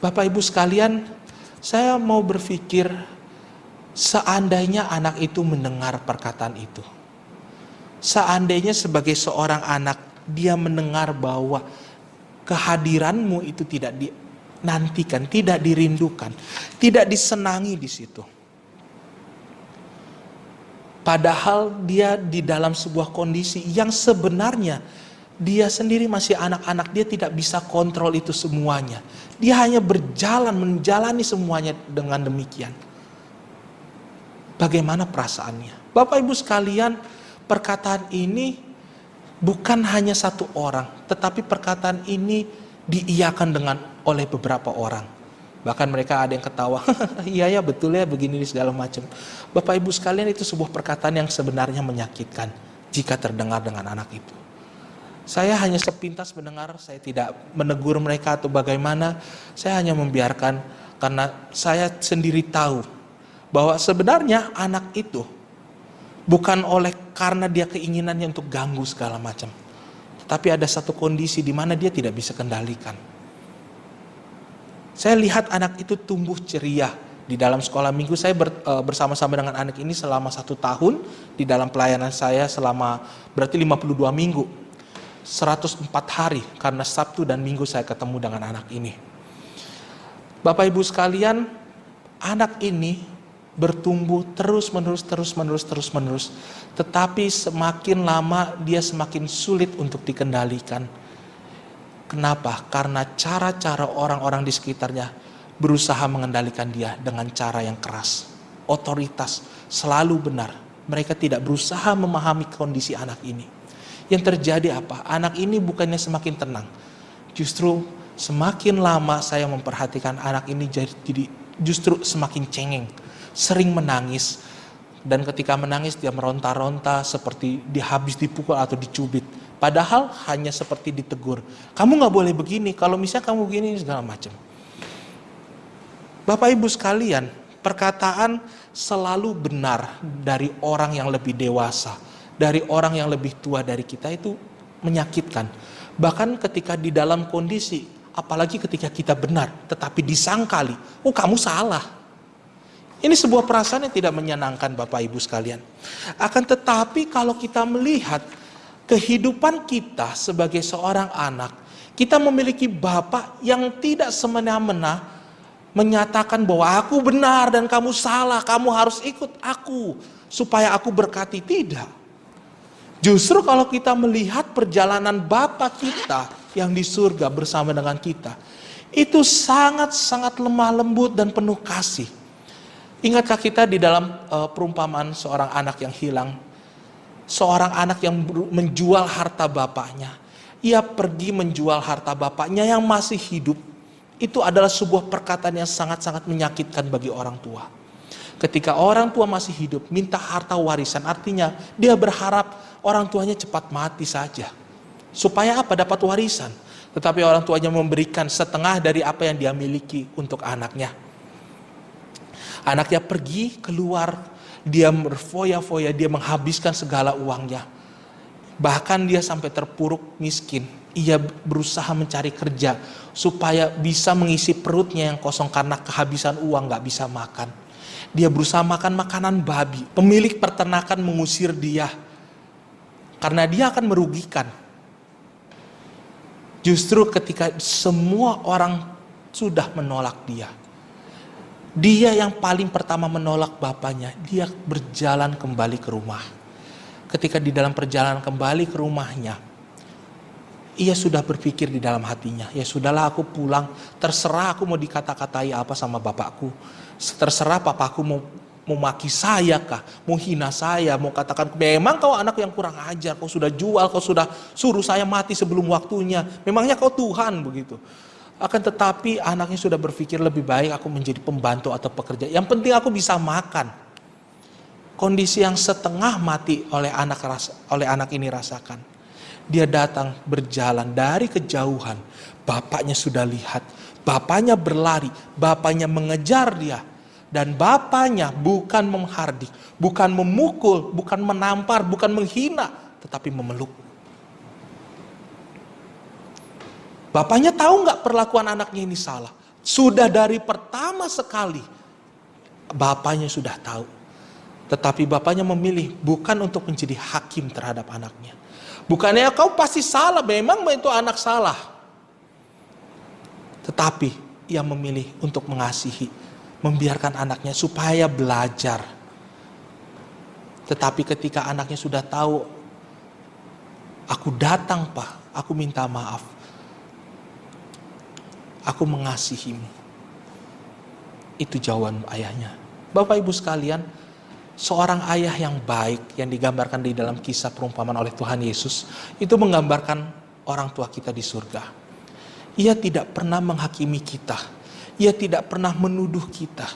Bapak Ibu sekalian, saya mau berpikir seandainya anak itu mendengar perkataan itu. Seandainya sebagai seorang anak dia mendengar bahwa kehadiranmu itu tidak dinantikan, tidak dirindukan, tidak disenangi di situ. Padahal dia di dalam sebuah kondisi yang sebenarnya dia sendiri masih anak-anak, dia tidak bisa kontrol itu semuanya. Dia hanya menjalani semuanya dengan demikian. Bagaimana perasaannya? Bapak Ibu sekalian, perkataan ini bukan hanya satu orang, tetapi perkataan ini diiyakan oleh beberapa orang. Bahkan mereka ada yang ketawa, iya ya betul ya begini segala macam. Bapak Ibu sekalian, itu sebuah perkataan yang sebenarnya menyakitkan jika terdengar dengan anak itu. Saya hanya sepintas mendengar, saya tidak menegur mereka atau bagaimana. Saya hanya membiarkan karena saya sendiri tahu bahwa sebenarnya anak itu bukan karena dia keinginannya untuk ganggu segala macam. Tetapi ada satu kondisi di mana dia tidak bisa kendalikan. Saya lihat anak itu tumbuh ceria di dalam sekolah minggu. Saya bersama-sama dengan anak ini selama 1 tahun. Di dalam pelayanan saya selama berarti 52 minggu. 104 hari karena Sabtu dan Minggu saya ketemu dengan anak ini. Bapak Ibu sekalian, anak ini bertumbuh terus menerus. Tetapi semakin lama dia semakin sulit untuk dikendalikan. Kenapa? Karena cara-cara orang-orang di sekitarnya berusaha mengendalikan dia dengan cara yang keras. Otoritas selalu benar. Mereka tidak berusaha memahami kondisi anak ini. Yang terjadi apa? Anak ini bukannya semakin tenang. Justru semakin lama saya memperhatikan anak ini jadi justru semakin cengeng. Sering menangis, dan ketika menangis dia meronta-ronta seperti habis dipukul atau dicubit. Padahal hanya seperti ditegur, kamu gak boleh begini, kalau misalnya kamu begini segala macam. Bapak Ibu sekalian, perkataan selalu benar dari orang yang lebih dewasa, dari orang yang lebih tua dari kita itu menyakitkan. Bahkan ketika di dalam kondisi, apalagi ketika kita benar, tetapi disangkali, oh kamu salah. Ini sebuah perasaan yang tidak menyenangkan Bapak Ibu sekalian. Akan tetapi kalau kita melihat kehidupan kita sebagai seorang anak, kita memiliki Bapak yang tidak semena-mena menyatakan bahwa aku benar dan kamu salah, kamu harus ikut aku supaya aku berkati. Tidak. Justru kalau kita melihat perjalanan Bapa kita yang di surga bersama dengan kita, itu sangat-sangat lemah lembut dan penuh kasih. Ingatkah kita di dalam perumpamaan seorang anak yang hilang? Seorang anak yang menjual harta bapaknya. Ia pergi menjual harta bapaknya yang masih hidup. Itu adalah sebuah perkataan yang sangat-sangat menyakitkan bagi orang tua. Ketika orang tua masih hidup, minta harta warisan. Artinya dia berharap orang tuanya cepat mati saja. Supaya apa? Dapat warisan. Tetapi orang tuanya memberikan setengah dari apa yang dia miliki untuk anaknya. Anaknya pergi keluar, dia berfoya-foya, dia menghabiskan segala uangnya. Bahkan dia sampai terpuruk miskin. Ia berusaha mencari kerja supaya bisa mengisi perutnya yang kosong karena kehabisan uang, gak bisa makan. Dia berusaha makan makanan babi. Pemilik peternakan mengusir dia karena dia akan merugikan. Justru ketika semua orang sudah menolak dia, dia yang paling pertama menolak bapaknya. Dia berjalan kembali ke rumah. Ketika di dalam perjalanan kembali ke rumahnya, ia sudah berpikir di dalam hatinya, ya sudahlah aku pulang, terserah aku mau dikata-katai apa sama bapakku, terserah papaku mau maki saya kah, mau hina saya, mau katakan memang kau anak yang kurang ajar, kau sudah jual, kau sudah suruh saya mati sebelum waktunya, memangnya kau Tuhan begitu. Akan tetapi anaknya sudah berpikir lebih baik aku menjadi pembantu atau pekerja. Yang penting aku bisa makan. Kondisi yang setengah mati oleh anak ini rasakan. Dia datang berjalan dari kejauhan. Bapaknya sudah lihat. Bapaknya berlari. Bapaknya mengejar dia. Dan bapaknya bukan menghardik. Bukan memukul. Bukan menampar. Bukan menghina. Tetapi memeluk. Bapaknya tahu nggak perlakuan anaknya ini salah? Sudah dari pertama sekali, bapaknya sudah tahu. Tetapi bapaknya memilih bukan untuk menjadi hakim terhadap anaknya. Bukannya kau pasti salah, memang itu anak salah. Tetapi ia memilih untuk mengasihi, membiarkan anaknya supaya belajar. Tetapi ketika anaknya sudah tahu, aku datang Pak, aku minta maaf, aku mengasihimu. Itu jawaban ayahnya. Bapak Ibu sekalian, seorang ayah yang baik yang digambarkan di dalam kisah perumpamaan oleh Tuhan Yesus, itu menggambarkan orang tua kita di surga. Ia tidak pernah menghakimi kita. Ia tidak pernah menuduh kita.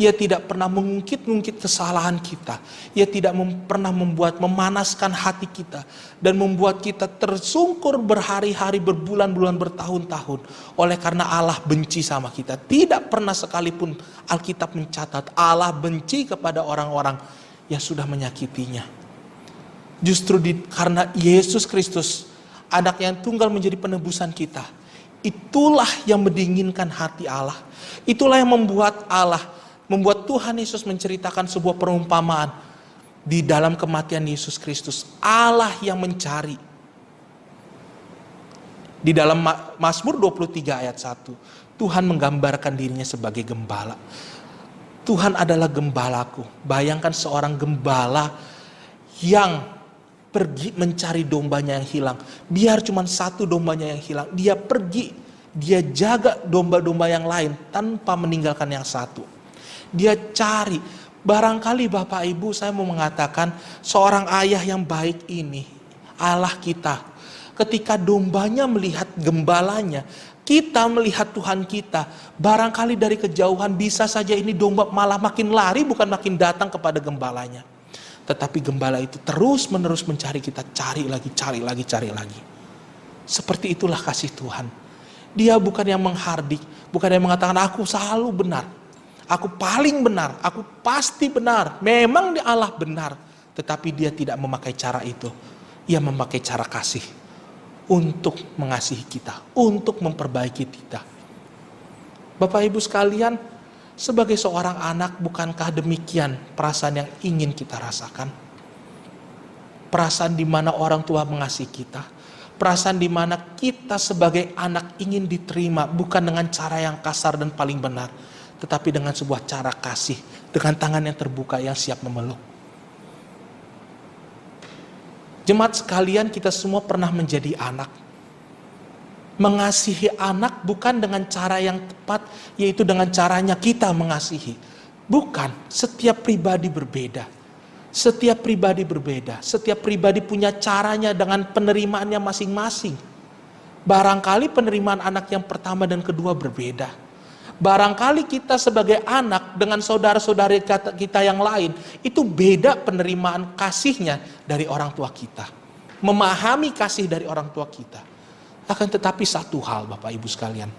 Ia tidak pernah mengungkit-ungkit kesalahan kita. Ia tidak pernah memanaskan hati kita dan membuat kita tersungkur berhari-hari, berbulan-bulan, bertahun-tahun. Oleh karena Allah benci sama kita. Tidak pernah sekalipun Alkitab mencatat Allah benci kepada orang-orang yang sudah menyakitinya. Justru karena Yesus Kristus, anak yang tunggal menjadi penebusan kita, itulah yang mendinginkan hati Allah. Itulah yang membuat Tuhan Yesus menceritakan sebuah perumpamaan di dalam kematian Yesus Kristus. Allah yang mencari. Di dalam Mazmur 23 ayat 1, Tuhan menggambarkan dirinya sebagai gembala. Tuhan adalah gembalaku. Bayangkan seorang gembala yang pergi mencari dombanya yang hilang. Biar cuma satu dombanya yang hilang, dia pergi, dia jaga domba-domba yang lain tanpa meninggalkan yang satu. Dia cari. Barangkali Bapak Ibu, saya mau mengatakan seorang ayah yang baik ini, Allah kita, ketika dombanya melihat gembalanya, kita melihat Tuhan kita, barangkali dari kejauhan bisa saja ini domba malah makin lari, bukan makin datang kepada gembalanya. Tetapi gembala itu terus-menerus mencari kita, cari lagi. Seperti itulah kasih Tuhan. Dia bukan yang menghardik, bukan yang mengatakan aku selalu benar, aku paling benar, aku pasti benar. Memang Allah benar, tetapi dia tidak memakai cara itu. Ia memakai cara kasih untuk mengasihi kita, untuk memperbaiki kita. Bapak Ibu sekalian, sebagai seorang anak, bukankah demikian perasaan yang ingin kita rasakan? Perasaan di mana orang tua mengasihi kita. Perasaan di mana kita sebagai anak ingin diterima, bukan dengan cara yang kasar dan paling benar, tetapi dengan sebuah cara kasih, dengan tangan yang terbuka yang siap memeluk. Jemaat sekalian, kita semua pernah menjadi anak. Mengasihi anak bukan dengan cara yang tepat, yaitu dengan caranya kita mengasihi. Bukan, setiap pribadi berbeda. Setiap pribadi berbeda. Setiap pribadi punya caranya dengan penerimaannya masing-masing. Barangkali penerimaan anak yang pertama dan kedua berbeda. Barangkali kita sebagai anak dengan saudara-saudari kita yang lain, itu beda penerimaan kasihnya dari orang tua kita. Memahami kasih dari orang tua kita. Akan tetapi satu hal Bapak Ibu sekalian,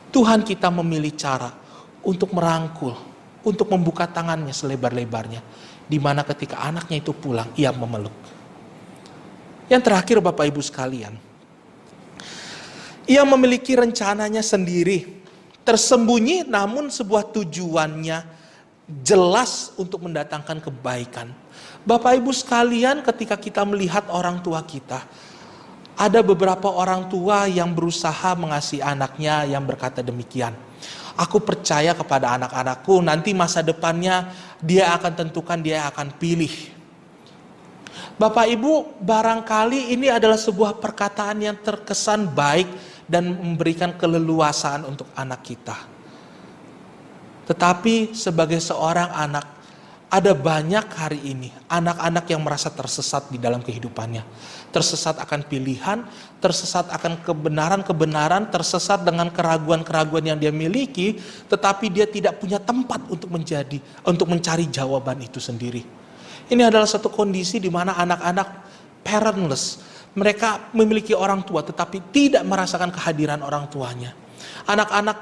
Tuhan kita memilih cara untuk merangkul, untuk membuka tangannya selebar-lebarnya, di mana ketika anaknya itu pulang, ia memeluk. Yang terakhir Bapak Ibu sekalian, ia memiliki rencananya sendiri, tersembunyi namun sebuah tujuannya jelas untuk mendatangkan kebaikan. Bapak Ibu sekalian, ketika kita melihat orang tua kita, ada beberapa orang tua yang berusaha mengasihi anaknya yang berkata demikian. Aku percaya kepada anak-anakku, nanti masa depannya dia akan tentukan, dia akan pilih. Bapak Ibu, barangkali ini adalah sebuah perkataan yang terkesan baik dan memberikan keleluasaan untuk anak kita. Tetapi sebagai seorang anak, ada banyak hari ini anak-anak yang merasa tersesat di dalam kehidupannya. Tersesat akan pilihan, tersesat akan kebenaran-kebenaran, tersesat dengan keraguan-keraguan yang dia miliki, tetapi dia tidak punya tempat untuk mencari jawaban itu sendiri. Ini adalah satu kondisi di mana anak-anak parentless. Mereka memiliki orang tua tetapi tidak merasakan kehadiran orang tuanya. Anak-anak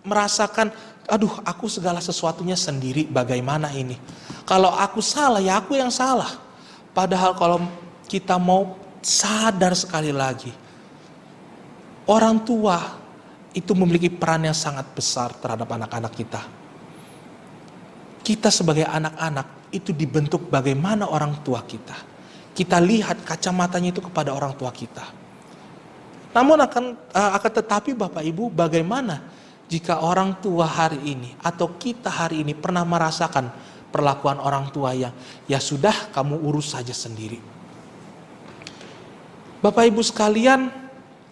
merasakan, aduh aku segala sesuatunya sendiri, bagaimana ini? Kalau aku salah, ya aku yang salah. Padahal kalau kita mau sadar sekali lagi, orang tua itu memiliki peran yang sangat besar terhadap anak-anak kita. Kita sebagai anak-anak itu dibentuk bagaimana orang tua kita. Kita lihat kacamatanya itu kepada orang tua kita. Namun akan tetapi Bapak Ibu, bagaimana jika orang tua hari ini atau kita hari ini pernah merasakan perlakuan orang tua yang ya sudah kamu urus saja sendiri. Bapak Ibu sekalian,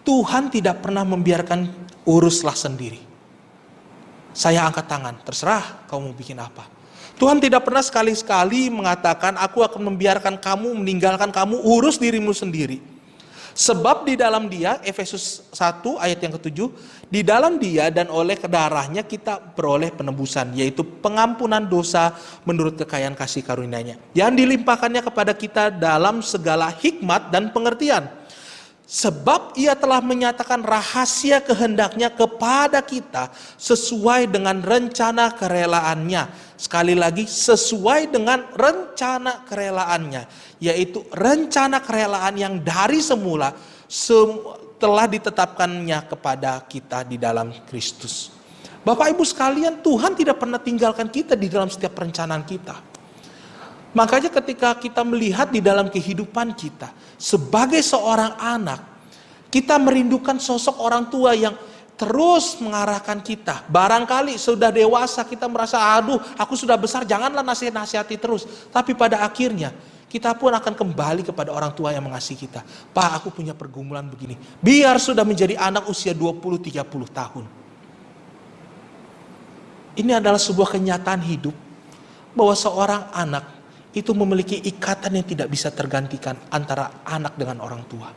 Tuhan tidak pernah membiarkan uruslah sendiri. Saya angkat tangan, terserah kamu mau bikin apa. Tuhan tidak pernah sekali-sekali mengatakan aku akan membiarkan kamu, meninggalkan kamu, urus dirimu sendiri. Sebab di dalam Dia, Efesus 1 ayat yang ke-7, di dalam Dia dan oleh darahnya kita beroleh penebusan, yaitu pengampunan dosa menurut kekayaan kasih karunia-Nya, yang dilimpahkannya kepada kita dalam segala hikmat dan pengertian. Sebab Ia telah menyatakan rahasia kehendaknya kepada kita sesuai dengan rencana kerelaannya. Sekali lagi, sesuai dengan rencana kerelaannya, yaitu rencana kerelaan yang dari semula telah ditetapkannya kepada kita di dalam Kristus. Bapak Ibu sekalian, Tuhan tidak pernah tinggalkan kita di dalam setiap perencanaan kita. Makanya ketika kita melihat di dalam kehidupan kita sebagai seorang anak, kita merindukan sosok orang tua yang terus mengarahkan kita. Barangkali sudah dewasa kita merasa, aduh aku sudah besar, janganlah nasihati terus. Tapi pada akhirnya kita pun akan kembali kepada orang tua yang mengasihi kita. Pak, aku punya pergumulan begini. Biar sudah menjadi anak usia 20-30 tahun. Ini adalah sebuah kenyataan hidup bahwa seorang anak itu memiliki ikatan yang tidak bisa tergantikan antara anak dengan orang tua.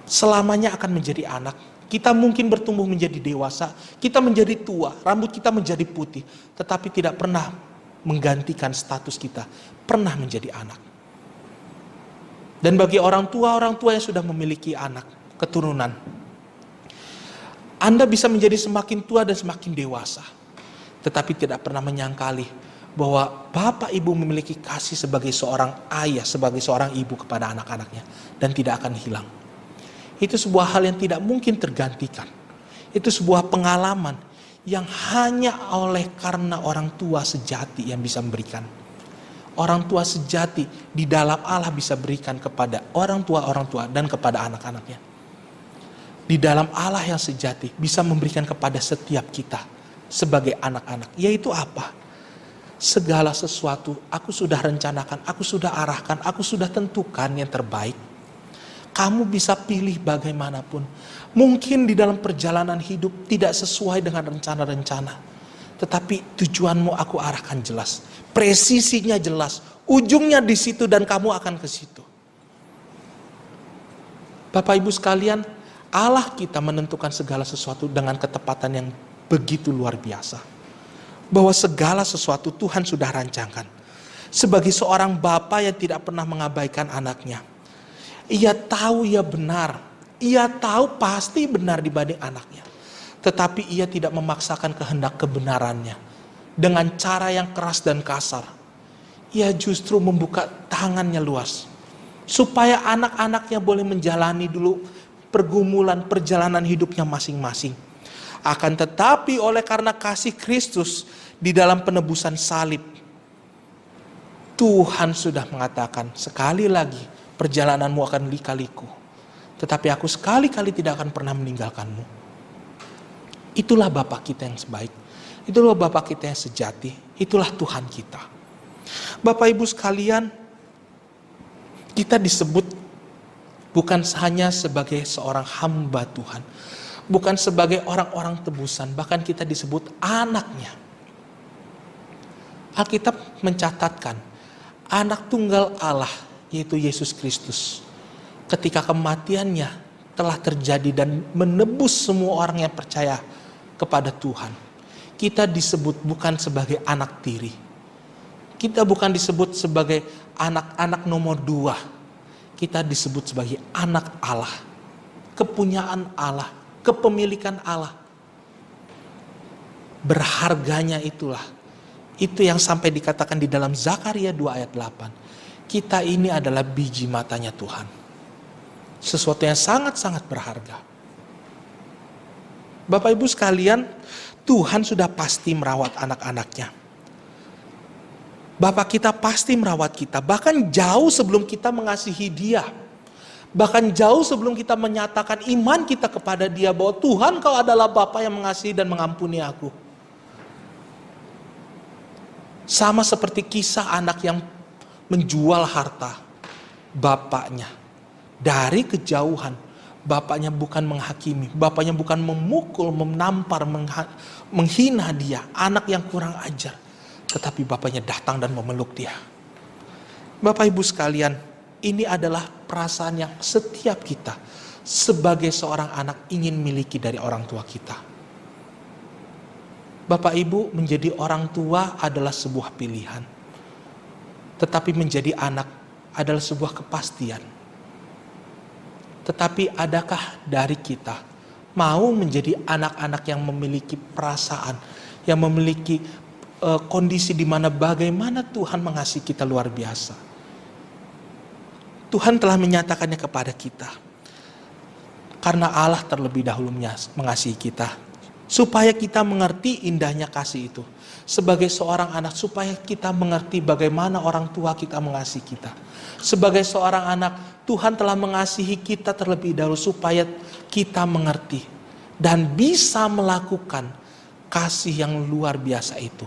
Selamanya akan menjadi anak. Kita mungkin bertumbuh menjadi dewasa, kita menjadi tua, rambut kita menjadi putih, tetapi tidak pernah menggantikan status kita, pernah menjadi anak. Dan bagi orang tua yang sudah memiliki anak, keturunan, Anda bisa menjadi semakin tua dan semakin dewasa, tetapi tidak pernah menyangkali bahwa bapak ibu memiliki kasih sebagai seorang ayah, sebagai seorang ibu kepada anak-anaknya, dan tidak akan hilang. Itu sebuah hal yang tidak mungkin tergantikan. Itu sebuah pengalaman yang hanya oleh karena orang tua sejati yang bisa memberikan. Orang tua sejati di dalam Allah bisa berikan kepada orang tua dan kepada anak-anaknya. Di dalam Allah yang sejati bisa memberikan kepada setiap kita sebagai anak-anak. Yaitu apa? Segala sesuatu aku sudah rencanakan, aku sudah arahkan, aku sudah tentukan yang terbaik. Kamu bisa pilih bagaimanapun. Mungkin di dalam perjalanan hidup tidak sesuai dengan rencana-rencana. Tetapi tujuanmu aku arahkan jelas. Presisinya jelas. Ujungnya di situ dan kamu akan ke situ. Bapak Ibu sekalian, Allah kita menentukan segala sesuatu dengan ketepatan yang begitu luar biasa. Bahwa segala sesuatu Tuhan sudah rancangkan. Sebagai seorang bapa yang tidak pernah mengabaikan anaknya. Ia tahu ia benar. Ia tahu pasti benar dibanding anaknya. Tetapi ia tidak memaksakan kehendak kebenarannya. Dengan cara yang keras dan kasar. Ia justru membuka tangannya luas. Supaya anak-anaknya boleh menjalani dulu pergumulan perjalanan hidupnya masing-masing. Akan tetapi oleh karena kasih Kristus di dalam penebusan salib. Tuhan sudah mengatakan sekali lagi. Perjalananmu akan lika-liku. Tetapi aku sekali-kali tidak akan pernah meninggalkanmu. Itulah Bapa kita yang sebaik. Itulah Bapa kita yang sejati. Itulah Tuhan kita. Bapak Ibu sekalian, kita disebut bukan hanya sebagai seorang hamba Tuhan. Bukan sebagai orang-orang tebusan. Bahkan kita disebut anaknya. Alkitab mencatatkan anak tunggal Allah, yaitu Yesus Kristus. Ketika kematiannya telah terjadi dan menebus semua orang yang percaya kepada Tuhan. Kita disebut bukan sebagai anak tiri. Kita bukan disebut sebagai anak-anak nomor 2. Kita disebut sebagai anak Allah. Kepunyaan Allah, kepemilikan Allah. Berharganya itulah. Itu yang sampai dikatakan di dalam Zakaria 2 ayat 8. Kita ini adalah biji matanya Tuhan. Sesuatu yang sangat-sangat berharga. Bapak Ibu sekalian, Tuhan sudah pasti merawat anak-anaknya. Bapak kita pasti merawat kita. Bahkan jauh sebelum kita mengasihi Dia. Bahkan jauh sebelum kita menyatakan iman kita kepada Dia bahwa Tuhan, Kau adalah Bapa yang mengasihi dan mengampuni aku. Sama seperti kisah anak yang menjual harta bapaknya. Dari kejauhan, bapaknya bukan menghakimi, bapaknya bukan memukul, menampar, menghina dia, anak yang kurang ajar. Tetapi bapaknya datang dan memeluk dia. Bapak Ibu sekalian, ini adalah perasaan yang setiap kita sebagai seorang anak ingin miliki dari orang tua kita. Bapak Ibu, menjadi orang tua adalah sebuah pilihan. Tetapi menjadi anak adalah sebuah kepastian. Tetapi adakah dari kita mau menjadi anak-anak yang memiliki perasaan, yang memiliki kondisi di mana bagaimana Tuhan mengasihi kita luar biasa. Tuhan telah menyatakannya kepada kita. Karena Allah terlebih dahulu mengasihi kita. Supaya kita mengerti indahnya kasih itu. Sebagai seorang anak, supaya kita mengerti bagaimana orang tua kita mengasihi kita. Sebagai seorang anak, Tuhan telah mengasihi kita terlebih dahulu supaya kita mengerti. Dan bisa melakukan kasih yang luar biasa itu.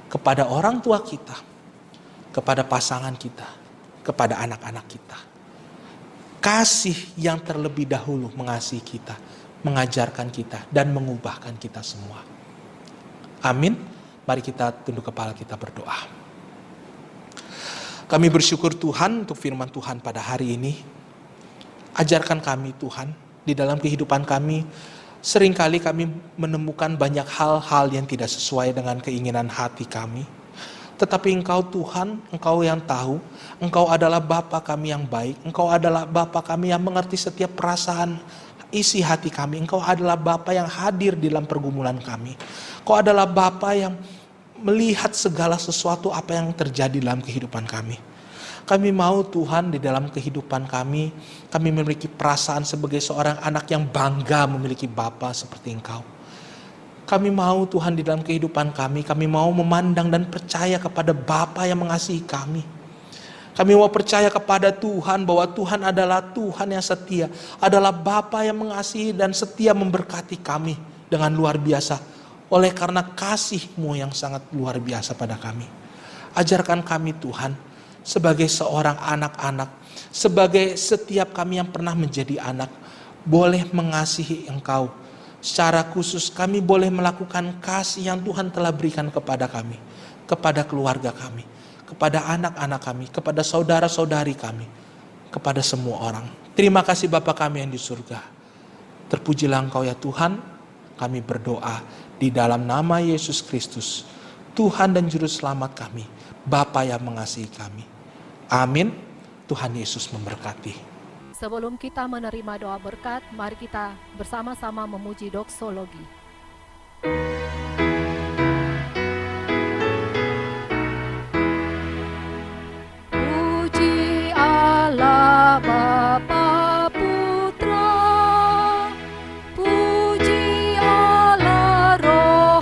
Kepada orang tua kita. Kepada pasangan kita. Kepada anak-anak kita. Kasih yang terlebih dahulu mengasihi kita. Mengajarkan kita dan mengubahkan kita semua. Amin. Mari kita tunduk kepala, kita berdoa. Kami bersyukur Tuhan untuk firman Tuhan pada hari ini. Ajarkan kami Tuhan, di dalam kehidupan kami seringkali kami menemukan banyak hal-hal yang tidak sesuai dengan keinginan hati kami. Tetapi Engkau Tuhan, Engkau yang tahu, Engkau adalah Bapa kami yang baik, Engkau adalah Bapa kami yang mengerti setiap perasaan isi hati kami. Engkau adalah Bapa yang hadir di dalam pergumulan kami. Engkau adalah Bapa yang melihat segala sesuatu apa yang terjadi dalam kehidupan kami. Kami mau Tuhan di dalam kehidupan kami memiliki perasaan sebagai seorang anak yang bangga memiliki Bapa seperti Engkau. Kami mau Tuhan di dalam kehidupan kami mau memandang dan percaya kepada Bapa yang mengasihi kami. Kami mau percaya kepada Tuhan bahwa Tuhan adalah Tuhan yang setia. Adalah Bapa yang mengasihi dan setia memberkati kami dengan luar biasa. Oleh karena kasih-Mu yang sangat luar biasa pada kami. Ajarkan kami Tuhan sebagai seorang anak-anak. Sebagai setiap kami yang pernah menjadi anak. Boleh mengasihi Engkau. Secara khusus kami boleh melakukan kasih yang Tuhan telah berikan kepada kami. Kepada keluarga kami. Kepada anak-anak kami, kepada saudara-saudari kami, kepada semua orang. Terima kasih Bapa kami yang di surga. Terpujilah Engkau ya Tuhan, kami berdoa di dalam nama Yesus Kristus, Tuhan dan Juru Selamat kami, Bapa yang mengasihi kami. Amin. Tuhan Yesus memberkati.
Sebelum kita menerima doa berkat, mari kita bersama-sama memuji doksologi. Bapa Putra, puji Allah Roh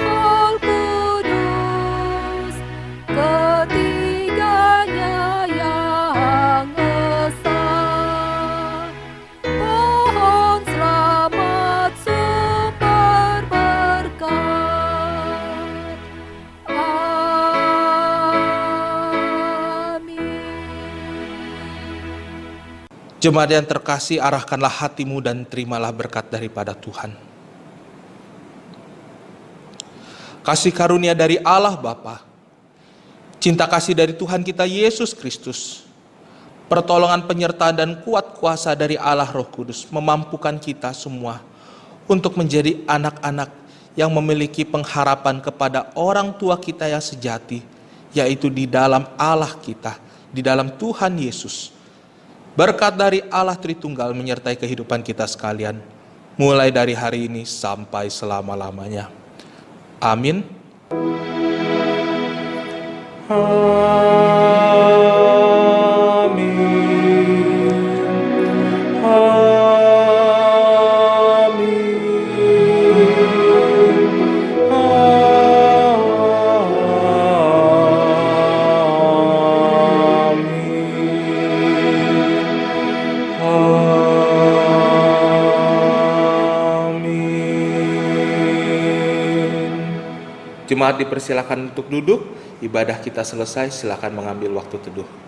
Kudus, ketiganya yang esa. Pohon selamat sumber berkat.
Jemaat yang terkasih, arahkanlah hatimu dan terimalah berkat daripada Tuhan. Kasih karunia dari Allah Bapa, cinta kasih dari Tuhan kita Yesus Kristus, pertolongan penyertaan dan kuat kuasa dari Allah Roh Kudus memampukan kita semua untuk menjadi anak-anak yang memiliki pengharapan kepada orang tua kita yang sejati, yaitu di dalam Allah kita, di dalam Tuhan Yesus. Berkat dari Allah Tritunggal menyertai kehidupan kita sekalian, mulai dari hari ini sampai selama-lamanya. Amin. Jemaat dipersilakan untuk duduk. Ibadah kita selesai, silakan mengambil waktu teduh.